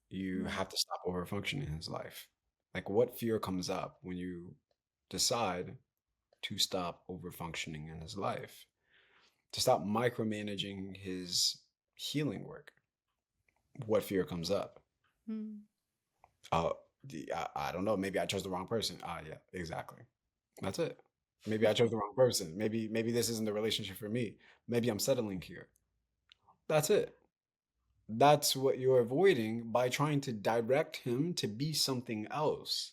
You Mm. have to stop over functioning in his life. Like, what fear comes up when you decide to stop over functioning in his life, to stop micromanaging his healing work? What fear comes up? Mm. Uh, I don't know. Maybe I chose the wrong person. Yeah, exactly. That's it. Maybe I chose the wrong person. Maybe this isn't the relationship for me. Maybe I'm settling here. That's it. That's what you're avoiding by trying to direct him to be something else.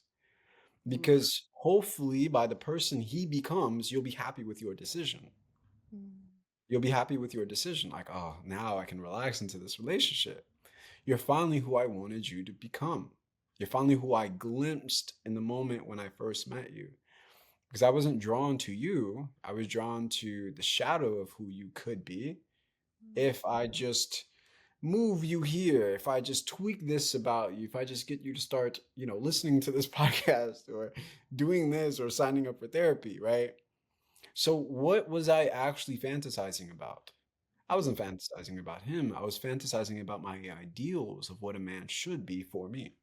Oof. Because hopefully, by the person he becomes, you'll be happy with your decision. Mm. You'll be happy with your decision. Like, oh, now I can relax into this relationship. You're finally who I wanted you to become. You're finally who I glimpsed in the moment when I first met you. Because I wasn't drawn to you, I was drawn to the shadow of who you could be if I just move you here, if I just tweak this about you, if I just get you to start, listening to this podcast or doing this or signing up for therapy, right? So what was I actually fantasizing about? I wasn't fantasizing about him. I was fantasizing about my ideals of what a man should be for me.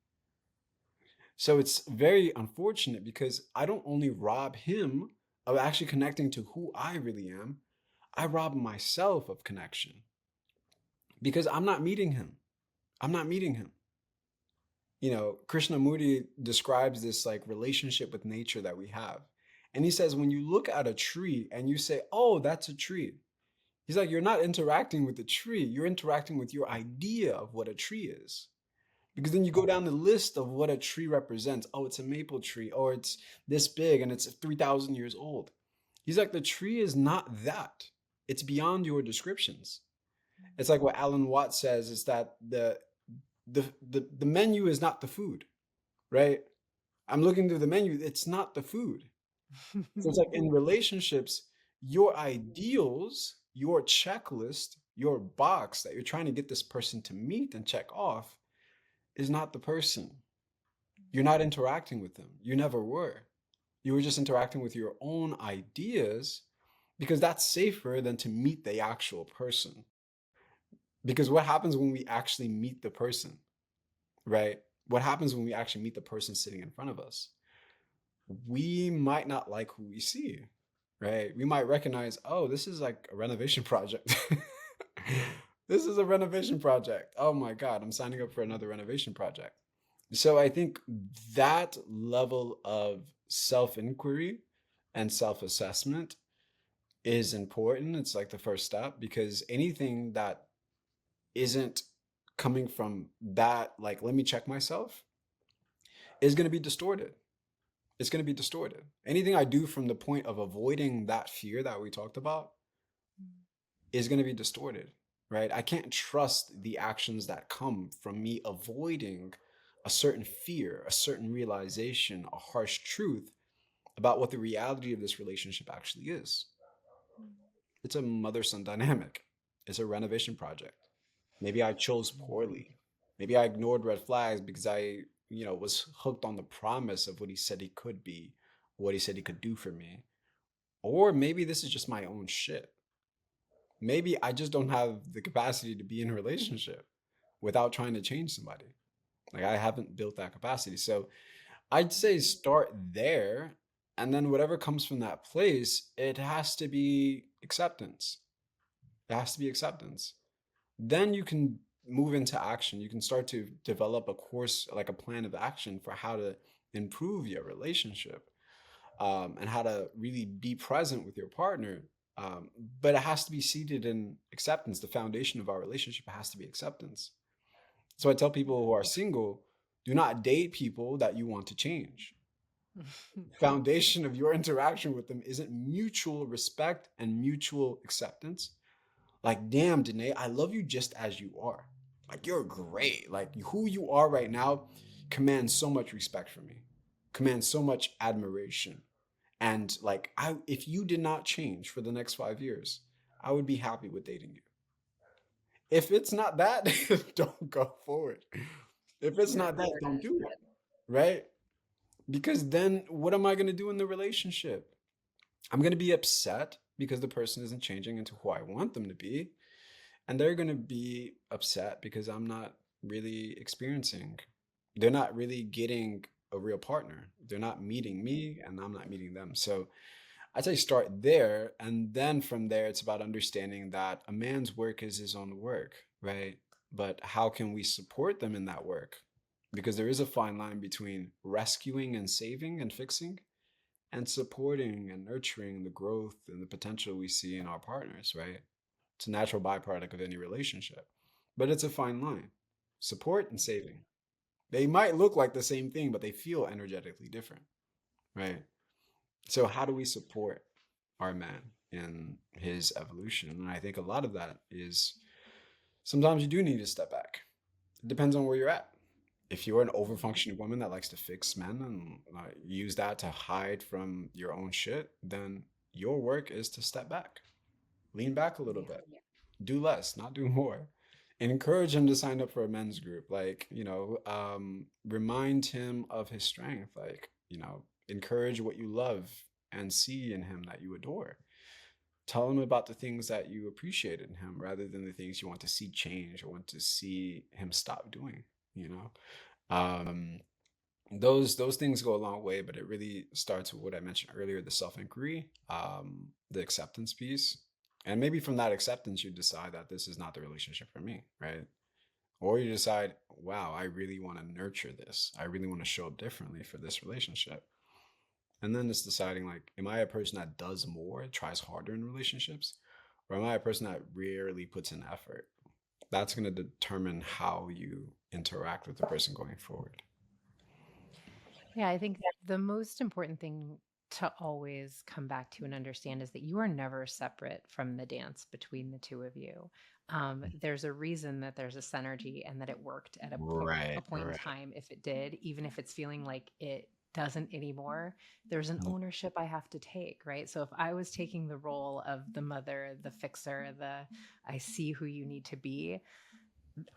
So it's very unfortunate because I don't only rob him of actually connecting to who I really am, I rob myself of connection because I'm not meeting him. I'm not meeting him. Krishnamurti describes this like relationship with nature that we have. And he says, when you look at a tree and you say, oh, that's a tree, he's like, you're not interacting with the tree. You're interacting with your idea of what a tree is. Because then you go down the list of what a tree represents. Oh, it's a maple tree, or it's this big and it's 3,000 years old. He's like, the tree is not that. It's beyond your descriptions. It's like what Alan Watts says is that the menu is not the food, right? I'm looking through the menu, it's not the food. So it's like in relationships, your ideals, your checklist, your box that you're trying to get this person to meet and check off is not the person. You're not interacting with them. You never were. You were just interacting with your own ideas because that's safer than to meet the actual person. Because what happens when we actually meet the person, right? What happens when we actually meet the person sitting in front of us? We might not like who we see, right? We might recognize, oh, this is like a renovation project. This is a renovation project. Oh my God, I'm signing up for another renovation project. So I think that level of self-inquiry and self-assessment is important. It's like the first step because anything that isn't coming from that, like, let me check myself, is going to be distorted. It's going to be distorted. Anything I do from the point of avoiding that fear that we talked about is going to be distorted, right? I can't trust the actions that come from me avoiding a certain fear, a certain realization, a harsh truth about what the reality of this relationship actually is. It's a mother-son dynamic. It's a renovation project. Maybe I chose poorly. Maybe I ignored red flags because I, was hooked on the promise of what he said he could be, what he said he could do for me. Or maybe this is just my own shit. Maybe I just don't have the capacity to be in a relationship without trying to change somebody. Like I haven't built that capacity. So I'd say start there. And then whatever comes from that place, it has to be acceptance. It has to be acceptance. Then you can move into action. You can start to develop a course, like a plan of action for how to improve your relationship and how to really be present with your partner. But it has to be seated in acceptance. The foundation of our relationship has to be acceptance. So I tell people who are single, do not date people that you want to change. Foundation of your interaction with them isn't mutual respect and mutual acceptance. Like, damn, Dené, I love you just as you are. Like, you're great. Like, who you are right now commands so much respect for me, commands so much admiration. And like, if you did not change for the next 5 years, I would be happy with dating you. If it's not that, don't go forward. If it's not that, don't do it. Right? Because then what am I going to do in the relationship? I'm going to be upset because the person isn't changing into who I want them to be. And they're going to be upset because I'm not really experiencing, they're not really getting a real partner. They're not meeting me and I'm not meeting them. So I'd say start there. And then from there, it's about understanding that a man's work is his own work, right? But how can we support them in that work? Because there is a fine line between rescuing and saving and fixing and supporting and nurturing the growth and the potential we see in our partners, right? It's a natural byproduct of any relationship, but it's a fine line. Support and saving. They might look like the same thing, but they feel energetically different, right? So how do we support our man in his evolution? And I think a lot of that is sometimes you do need to step back. It depends on where you're at. If you're an overfunctioning woman that likes to fix men and use that to hide from your own shit, then your work is to step back, lean back a little Yeah. bit, do less, not do more. Encourage him to sign up for a men's group. Remind him of his strength. Encourage what you love and see in him that you adore. Tell him about the things that you appreciate in him rather than the things you want to see change or want to see him stop doing, you know? Um, those things go a long way, but it really starts with what I mentioned earlier, the self-inquiry, the acceptance piece. And maybe from that acceptance, you decide that this is not the relationship for me, right? Or you decide, wow, I really want to nurture this. I really want to show up differently for this relationship. And then it's deciding, like, am I a person that does more, tries harder in relationships? Or am I a person that rarely puts in effort? That's going to determine how you interact with the person going forward. Yeah, I think the most important thing to always come back to and understand is that you are never separate from the dance between the two of you. There's a reason that there's a synergy and that it worked at a Right, point in right. time. If it did, even if it's feeling like it doesn't anymore, there's an ownership I have to take, right? So if I was taking the role of the mother, the fixer, the I see who you need to be,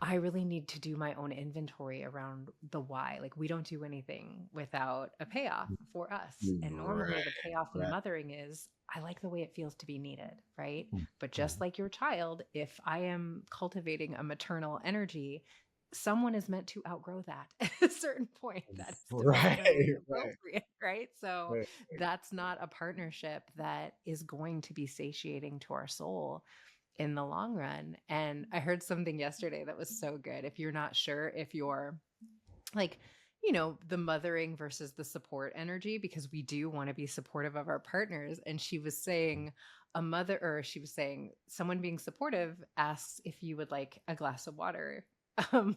I really need to do my own inventory around the why. Like, we don't do anything without a payoff for us. And normally, Right, the payoff in right. mothering is I like the way it feels to be needed, right? But just Mhm. like your child, if I am cultivating a maternal energy, someone is meant to outgrow that at a certain point. That is Right, developmentally right, appropriate, right? So, right. that's not a partnership that is going to be satiating to our soul in the long run. And I heard something yesterday that was so good. If you're not sure if you're like, the mothering versus the support energy, because we do want to be supportive of our partners. And she was saying, she was saying, someone being supportive asks if you would like a glass of water.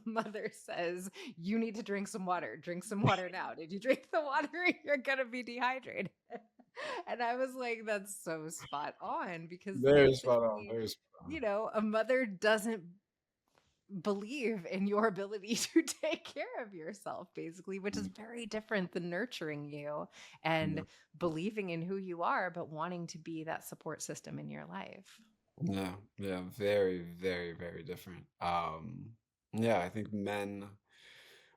Mother says, you need to drink some water. Drink some water now. Did you drink the water? You're going to be dehydrated. And I was like, that's so spot on because Very spot on. basically, Very spot on. a mother doesn't believe in your ability to take care of yourself, basically, which is Mm, very different than nurturing you and yeah, believing in who you are, but wanting to be that support system in your life. yeah, yeah. Very, very, very different. Yeah, I think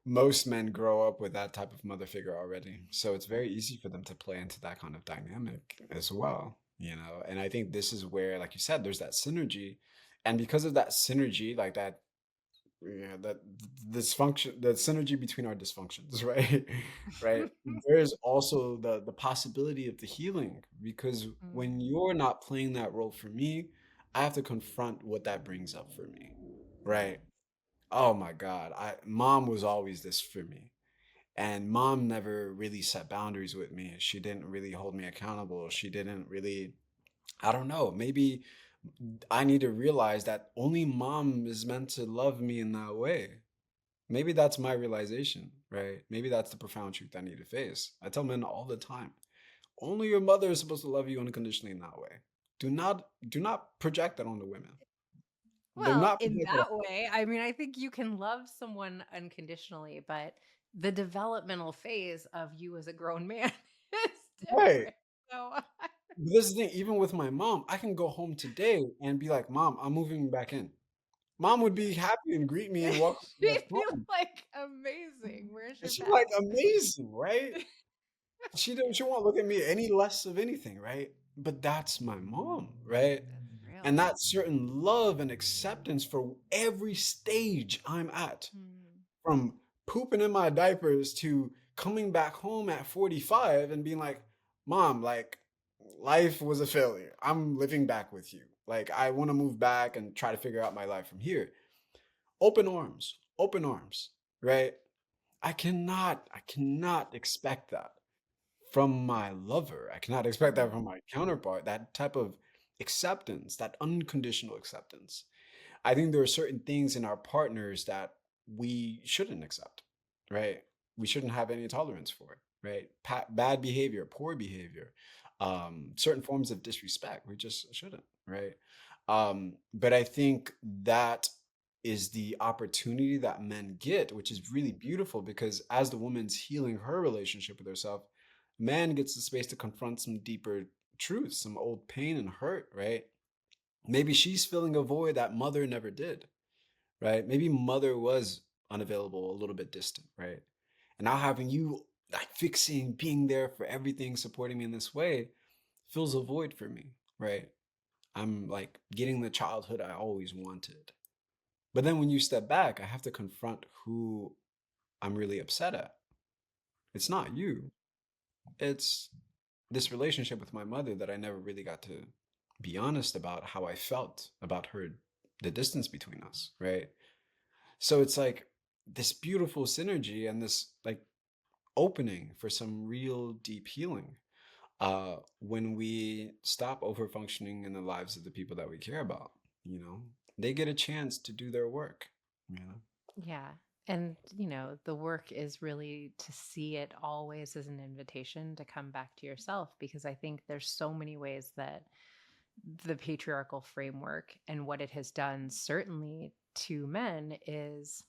most men grow up with that type of mother figure already, so it's very easy for them to play into that kind of dynamic as well. And I think this is where, like you said, there's that synergy, and because of that synergy, like that, yeah, that dysfunction, the synergy between our dysfunctions, right? Right. There's also the possibility of the healing because when Mm, you're not playing that role for me, I have to confront what that brings up for me, right? Oh my God, I mom was always this for me. And mom never really set boundaries with me. She didn't really hold me accountable. She didn't really, I don't know, maybe I need to realize that only mom is meant to love me in that way. Maybe that's my realization, right? Maybe that's the profound truth I need to face. I tell men all the time, only your mother is supposed to love you unconditionally in that way. Do not project that on the women. Do well, not in project that that way, I mean, I think you can love someone unconditionally, but the developmental phase of you as a grown man is on. Right. different. So, But this is the thing, even with my mom, I can go home today and be like, Mom, I'm moving back in. Mom would be happy and greet me and welcome me back she'd be home. like, amazing. Where's And your she's like, pet? amazing, right? She won't look at me any less of anything, right? But that's my mom, right? That's And real. that certain love and acceptance for every stage I'm at, Mm, from pooping in my diapers to coming back home at 45 and being like, Mom, like, life was a failure. I'm living back with you. Like, I want to move back and try to figure out my life from here. Open arms, right? I cannot expect that from my lover. I cannot expect that mm, from my counterpart. That type of acceptance, that unconditional acceptance. I think there are certain things in our partners that we shouldn't accept, right? We shouldn't have any tolerance for, right? Bad behavior, poor behavior, certain forms of disrespect. We just shouldn't, right? But I think that is the opportunity that men get, which is really beautiful because as the woman's healing her relationship with herself, man gets the space to confront some deeper truths, some old pain and hurt, right? Maybe she's filling a void that mother never did, right? Maybe mother was unavailable, a little bit distant, right? And now having you like fixing, being there for everything, supporting me in this way fills a void for me, right? I'm like getting the childhood I always wanted. But then when you step back, I have to confront who I'm really upset at. It's not you. It's this relationship with my mother that I never really got to be honest about how I felt about her, the distance between us, right? So it's like this beautiful synergy and this like opening for some real deep healing when we stop over functioning in the lives of the people that we care about, you know, they get a chance to do their work, you know. Yeah. And, the work is really to see it always as an invitation to come back to yourself, because I think there's so many ways that the patriarchal framework and what it has done, certainly to men, is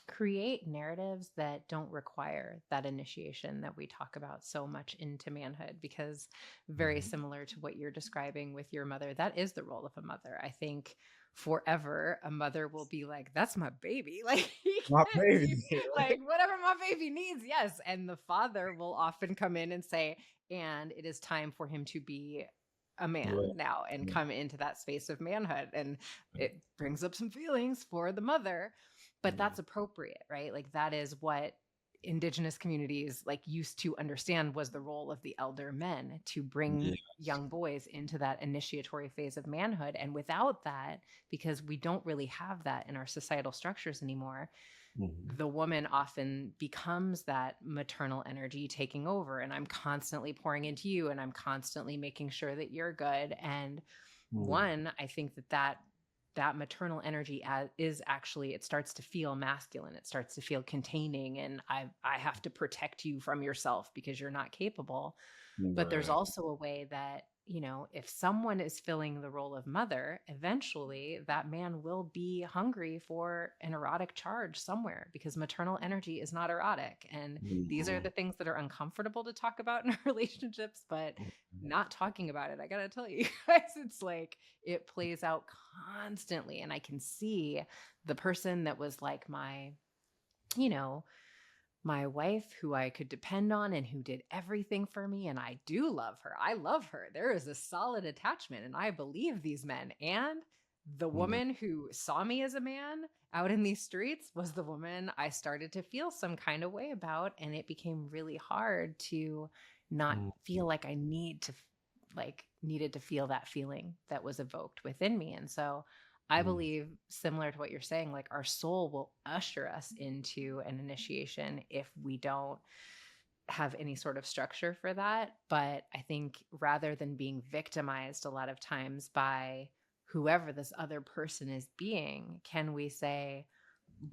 create narratives that don't require that initiation that we talk about so much into manhood. Because very Mhm. similar to what you're describing with your mother, that is the role of a mother. I think forever a mother will be like, that's my baby. Like, he My can't baby, be right? like, whatever my baby needs. Yes. And the father will often come in and say, and it is time for him to be a man Right. now and Right. come into that space of manhood. And it brings up some feelings for the mother, but Yeah. that's appropriate, right? Like, that is what indigenous communities like used to understand was the role of the elder men, to bring Yes. young boys into that initiatory phase of manhood. And without that, because we don't really have that in our societal structures anymore, Mhm. the woman often becomes that maternal energy taking over, and I'm constantly pouring into you and I'm constantly making sure that you're good. And Mhm. one, I think that maternal energy is actually, it starts to feel masculine, it starts to feel containing, and I have to protect you from yourself because you're not capable. But there's Right. also a way that, if someone is filling the role of mother, eventually that man will be hungry for an erotic charge somewhere, because maternal energy is not erotic. And these are Mhm. the things that are uncomfortable to talk about in our relationships, but not talking about it, I gotta tell you guys, it's like it plays out constantly. And I can see the person that was like you know, my wife, who I could depend on and who did everything for me. And I do love her. I love her. There is a solid attachment, and I believe these men. And the Mhm. woman who saw me as a man out in these streets was the woman I started to feel some kind of way about. And it became really hard to not Mhm. feel like I needed to feel that feeling that was evoked within me. And so I Mhm. believe, similar to what you're saying, like our soul will usher us into an initiation if we don't have any sort of structure for that. But I think rather than being victimized a lot of times by whoever this other person is being, can we say,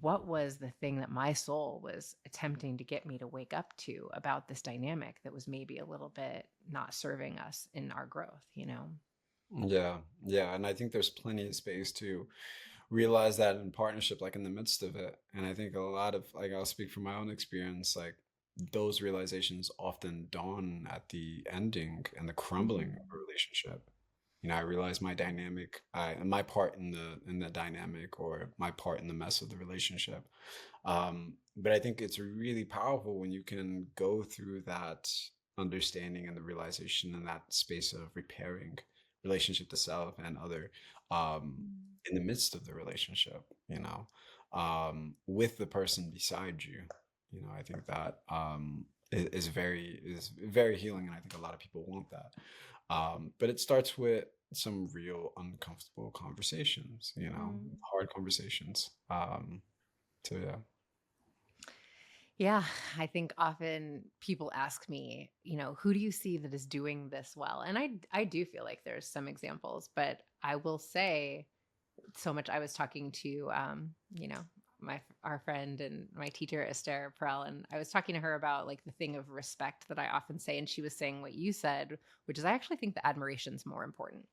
what was the thing that my soul was attempting to get me to wake up to about this dynamic that was maybe a little bit not serving us in our growth, you know? Yeah, yeah, and I think there's plenty of space to realize that in partnership, like in the midst of it. And I think a lot of like I'll speak from my own experience, like those realizations often dawn at the ending and the crumbling of a Mhm. relationship. You know, I realize my dynamic, my part in the dynamic or my part in the mess of the relationship. But I think it's really powerful when you can go through that understanding and the realization in that space of repairing relationship to self and other Mm. in the midst of the relationship, you know, with the person beside you. You know, I think that is very healing, and I think a lot of people want that. But it starts with some real uncomfortable conversations, you know, Mm. hard conversations. So yeah. Yeah, I think often people ask me, who do you see that is doing this well? And I do feel like there's some examples, but I will say so much. I was talking to my our friend and my teacher Esther Perel, and I was talking to her about like the thing of respect that I often say, and she was saying what you said, which is I actually think the admiration's more important.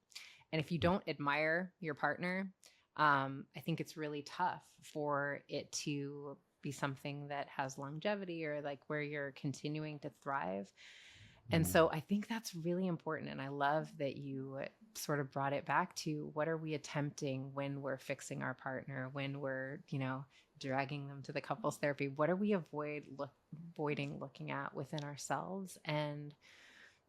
And if you don't admire your partner, I think it's really tough for it to be something that has longevity or like where you're continuing to thrive. And Mm, so I think that's really important. And I love that you sort of brought it back to what are we attempting when we're fixing our partner, when we're, dragging them to the couples therapy? What are we avoiding looking at within ourselves? And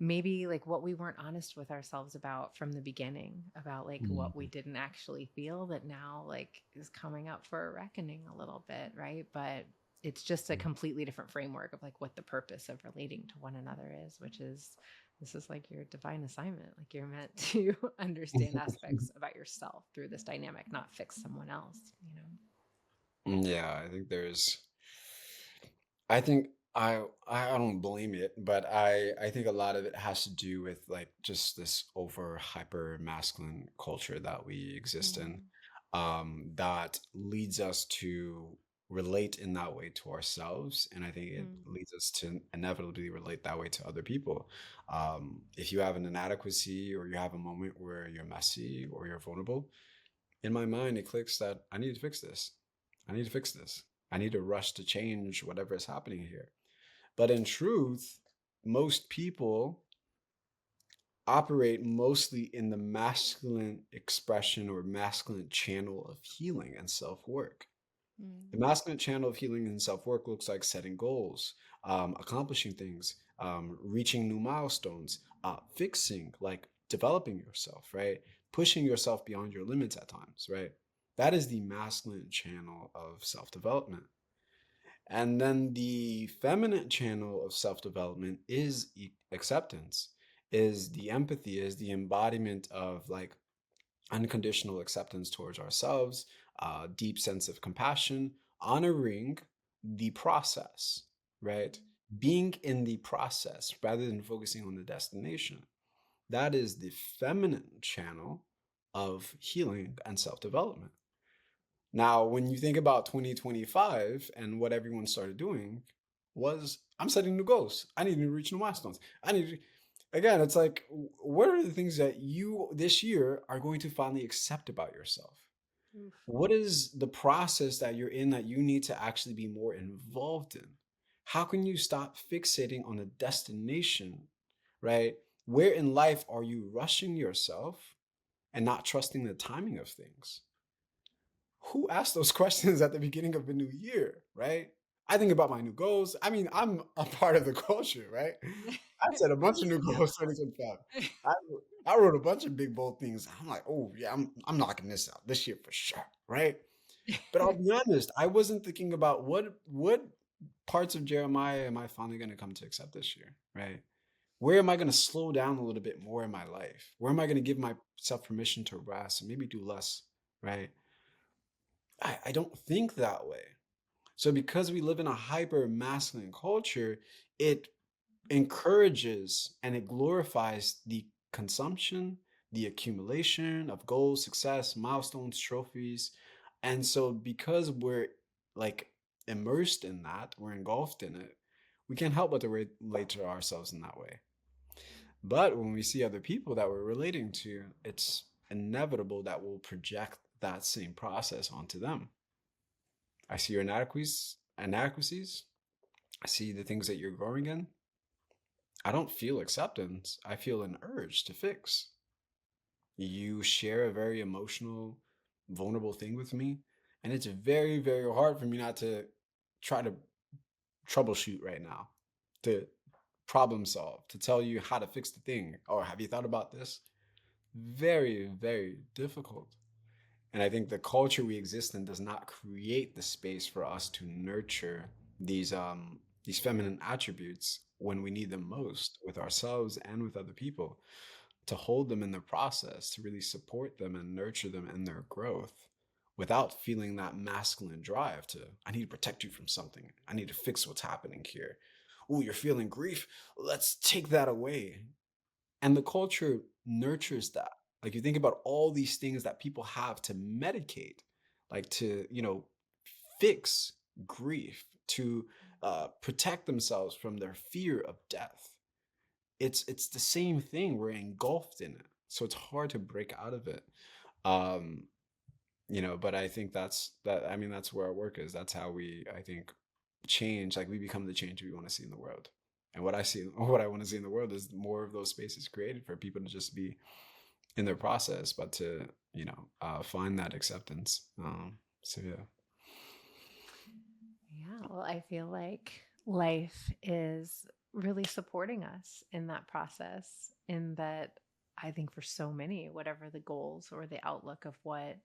maybe like what we weren't honest with ourselves about from the beginning, about like what we mm, didn't actually feel that now like is coming up for a reckoning a little bit, right? But it's just a mm. completely different framework of like what the purpose of relating to one another is, which is this is like your divine assignment. Like you're meant to understand aspects about yourself through this dynamic, not fix someone else, you know? Yeah, I think I don't blame it, but I think a lot of it has to do with like just this over hyper masculine culture that we exist in, Mm, that leads us to relate in that way to ourselves, and I think it mm, leads us to inevitably relate that way to other people. If you have an inadequacy or you have a moment where you're messy or you're vulnerable, in my mind it clicks that I need to fix this. I need to fix this. I need to rush to change whatever is happening here. But in truth, most people operate mostly in the masculine expression or masculine channel of healing and self work. The mm, masculine channel of healing and self work looks like setting goals, accomplishing things, reaching new milestones, fixing, like developing yourself, right? Pushing yourself beyond your limits at times, right? That is the masculine channel of self development. And then the feminine channel of self development is acceptance, is the empathy, is the embodiment of like unconditional acceptance towards ourselves, deep sense of compassion, honoring the process, right? Being in the process rather than focusing on the destination. That is the feminine channel of healing and self development. Now, when you think about 2025 and what everyone started doing was I'm setting new goals. I need to reach new milestones. I need to, again, it's like, what are the things that you this year are going to finally accept about yourself? oof, What is the process that you're in that you need to actually be more involved in? How can you stop fixating on the destination, right? Where in life are you rushing yourself and not trusting the timing of things? Who asked those questions at the beginning of a new year, right? I think about my new goals. I mean, I'm a part of the culture, right? I set a bunch of new yeah. goals 2025. I, I wrote a bunch of big bold things. I'm like, oh yeah, I'm knocking this out this year for sure, right? But I'll be honest, I wasn't thinking about what parts of Jeremiah am I finally going to come to accept this year, right? Where am I going to slow down a little bit more in my life? Where am I going to give myself permission to rest and maybe do less, right? I don't think that way. So because we live in a hyper masculine culture, it encourages and it glorifies the consumption, the accumulation of goals, success, milestones, trophies. And so because we're like immersed in that, we're engulfed in it, we can't help but to relate to ourselves in that way. But when we see other people that we're relating to, it's inevitable that we'll project that same process onto them. I see your inadequacies. I see the things that you're growing in. I don't feel acceptance. I feel an urge to fix. You share a very emotional, vulnerable thing with me, and it's very, very hard for me not to try to troubleshoot right now, to problem solve, to tell you how to fix the thing. Or have you thought about this? Very, very difficult. And I think the culture we exist in does not create the space for us to nurture these feminine attributes when we need them most with ourselves and with other people, to hold them in the process, to really support them and nurture them in their growth without feeling that masculine drive to, I need to protect you from something. I need to fix what's happening here. Oh, you're feeling grief. Let's take that away. And the culture nurtures that. Like you think about all these things that people have to medicate, like to, fix grief, to protect themselves from their fear of death. It's the same thing. We're engulfed in it. So it's hard to break out of it. Um, but I think that's where our work is. That's how we, I think, change. Like we become the change we want to see in the world. And what I want to see in the world is more of those spaces created for people to just be in their process, but to, find that acceptance. So yeah. Yeah, well, I feel like life is really supporting us in that process, in that I think for so many, whatever the goals or the outlook of what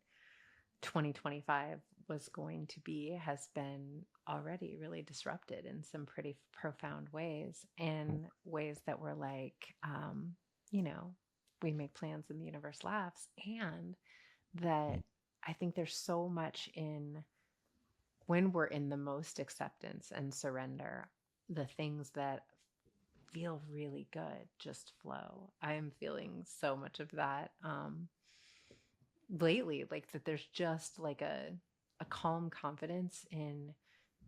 2025 was going to be has been already really disrupted in some pretty profound ways, and ways that were like, you know, we make plans and the universe laughs. And that I think there's so much in when we're in the most acceptance and surrender, the things that feel really good just flow. I am feeling so much of that lately, like that there's just like a calm confidence in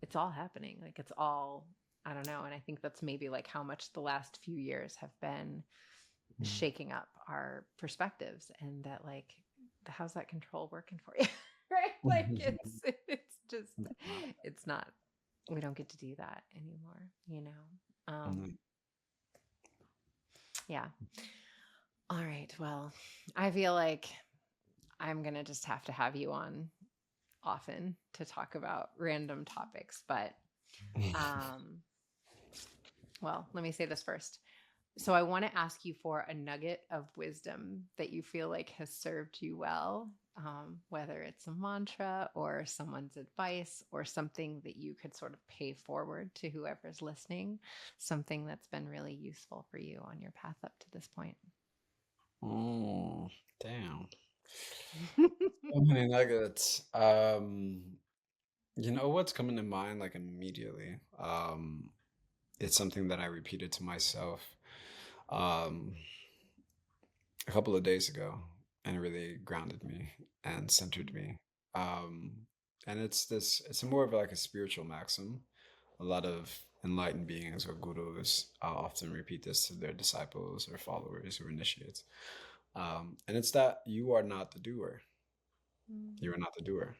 it's all happening. Like it's all, I don't know. And I think that's maybe like how much the last few years have been shaking up our perspectives, and that like how's that control working for you? Right? Like it's just it's not, we don't get to do that anymore. Yeah. All right, well, I feel like I'm gonna just have to have you on often to talk about random topics, but um well, let me say this first. So I want to ask you for a nugget of wisdom that you feel like has served you well, whether it's a mantra or someone's advice or something that you could sort of pay forward to whoever's listening, something that's been really useful for you on your path up to this point. Oh, damn. So many nuggets. What's coming to mind like immediately? It's something that I repeated to myself um a couple of days ago, and it really grounded me and centered me. Um and it's more of like a spiritual maxim. A lot of enlightened beings or gurus often repeat this to their disciples or followers or initiates. And it's that you are not the doer. You are not the doer.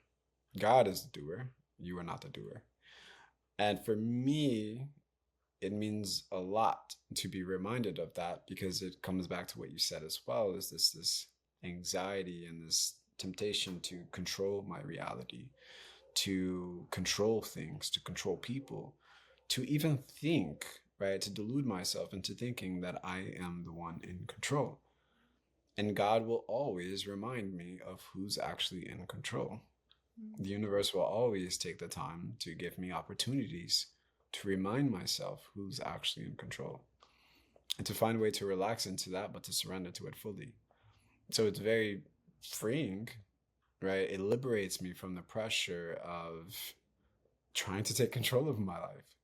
God is the doer. You are not the doer. And for me, it means a lot to be reminded of that, because it comes back to what you said as well, is this anxiety and this temptation to control my reality, to control things, to control people, to even think, right? To delude myself into thinking that I am the one in control. And God will always remind me of who's actually in control. The universe will always take the time to give me opportunities to remind myself who's actually in control, and to find a way to relax into that, but to surrender to it fully. So it's very freeing, right? It liberates me from the pressure of trying to take control of my life,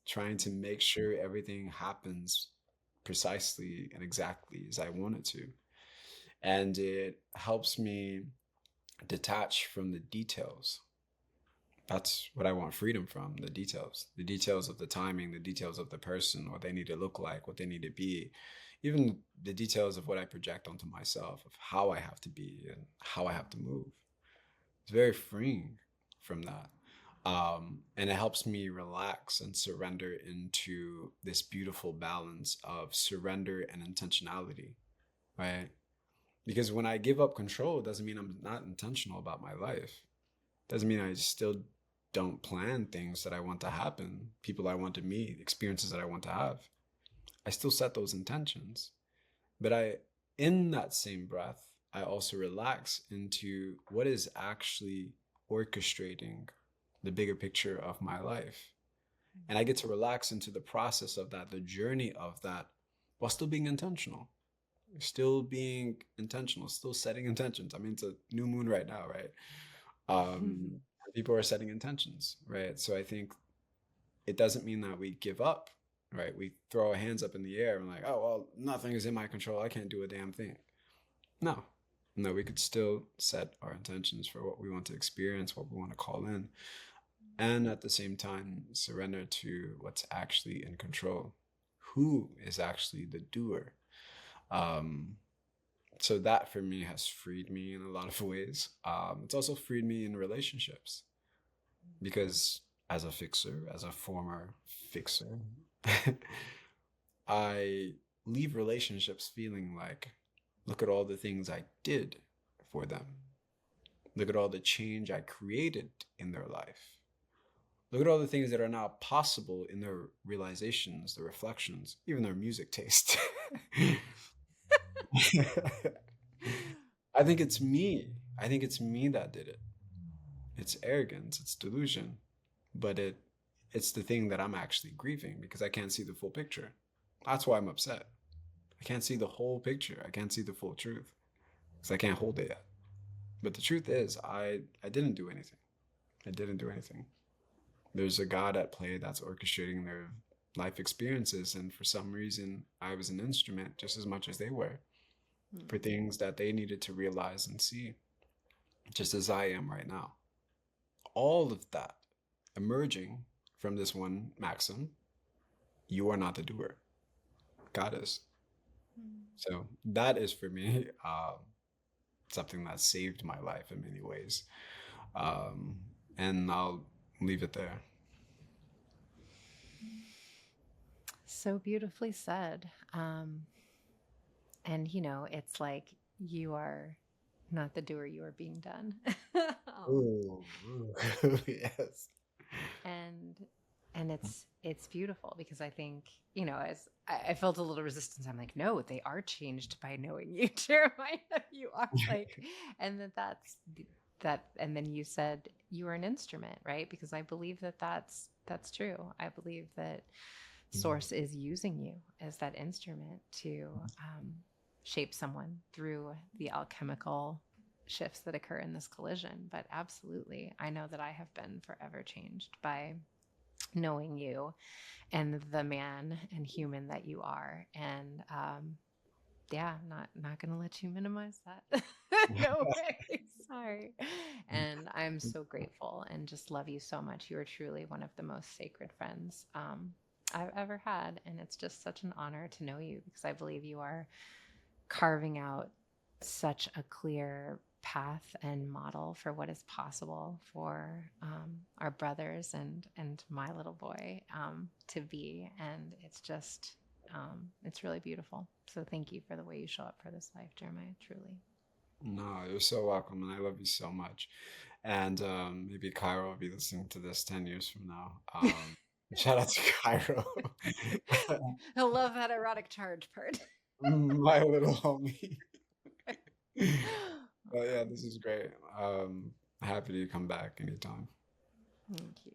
trying to make sure everything happens precisely and exactly as I want it to. And it helps me detach from the details. That's what I want freedom from: the details of the timing, the details of the person, what they need to look like, what they need to be, even the details of what I project onto myself, of how I have to be and how I have to move. It's very freeing from that. And it helps me relax and surrender into this beautiful balance of surrender and intentionality, right? Because when I give up control, it doesn't mean I'm not intentional about my life. Doesn't mean I still don't plan things that I want to happen, people I want to meet, experiences that I want to have. I still set those intentions. But in that same breath, I also relax into what is actually orchestrating the bigger picture of my life. And I get to relax into the process of that, the journey of that, while still being intentional. Still being intentional, still setting intentions. I mean, it's a new moon right now, right? People are setting intentions, right? So I think it doesn't mean that we give up, right? We throw our hands up in the air and like, oh, well, nothing is in my control. I can't do a damn thing. No, no, we could still set our intentions for what we want to experience, what we want to call in, and at the same time, surrender to what's actually in control. Who is actually the doer? Um, So that for me has freed me in a lot of ways. It's also freed me in relationships because as a fixer, as a former fixer, I leave relationships feeling like, look at all the things I did for them. Look at all the change I created in their life. Look at all the things that are now possible in their realizations, their reflections, even their music taste. I think it's me. I think it's me that did it. It's arrogance, it's delusion, but it's the thing that I'm actually grieving because I can't see the full picture. That's why I'm upset. I can't see the whole picture. I can't see the full truth because I can't hold it yet. But the truth is, I didn't do anything. I didn't do anything. There's a God at play that's orchestrating their life experiences, and for some reason, I was an instrument just as much as they were for things that they needed to realize and see, just as I am right now. All of that emerging from this one maxim: you are not the doer, God is. So that is for me something that saved my life in many ways. And I'll leave it there. So beautifully said. And, it's like you are not the doer, you are being done. Ooh, yes. And it's beautiful because I think, as I felt a little resistance, I'm like, no, they are changed by knowing you, Jeremiah. You are like, and that, and then you said you are an instrument, right? Because I believe that that's true. I believe that Source is using you as that instrument to shape someone through the alchemical shifts that occur in this collision. But absolutely, I know that I have been forever changed by knowing you and the man and human that you are. And yeah, not gonna let you minimize that. No way. Sorry. And I'm so grateful and just love you so much. You are truly one of the most sacred friends I've ever had. And it's just such an honor to know you because I believe you are carving out such a clear path and model for what is possible for our brothers and my little boy to be. And it's just, it's really beautiful. So thank you for the way you show up for this life, Jeremiah, truly. No, you're so welcome, and I love you so much. And maybe Cairo will be listening to this 10 years from now. Shout out to Cairo. He'll love that erotic charge part. My little homie. But yeah, this is great. Happy to come back anytime. Thank you.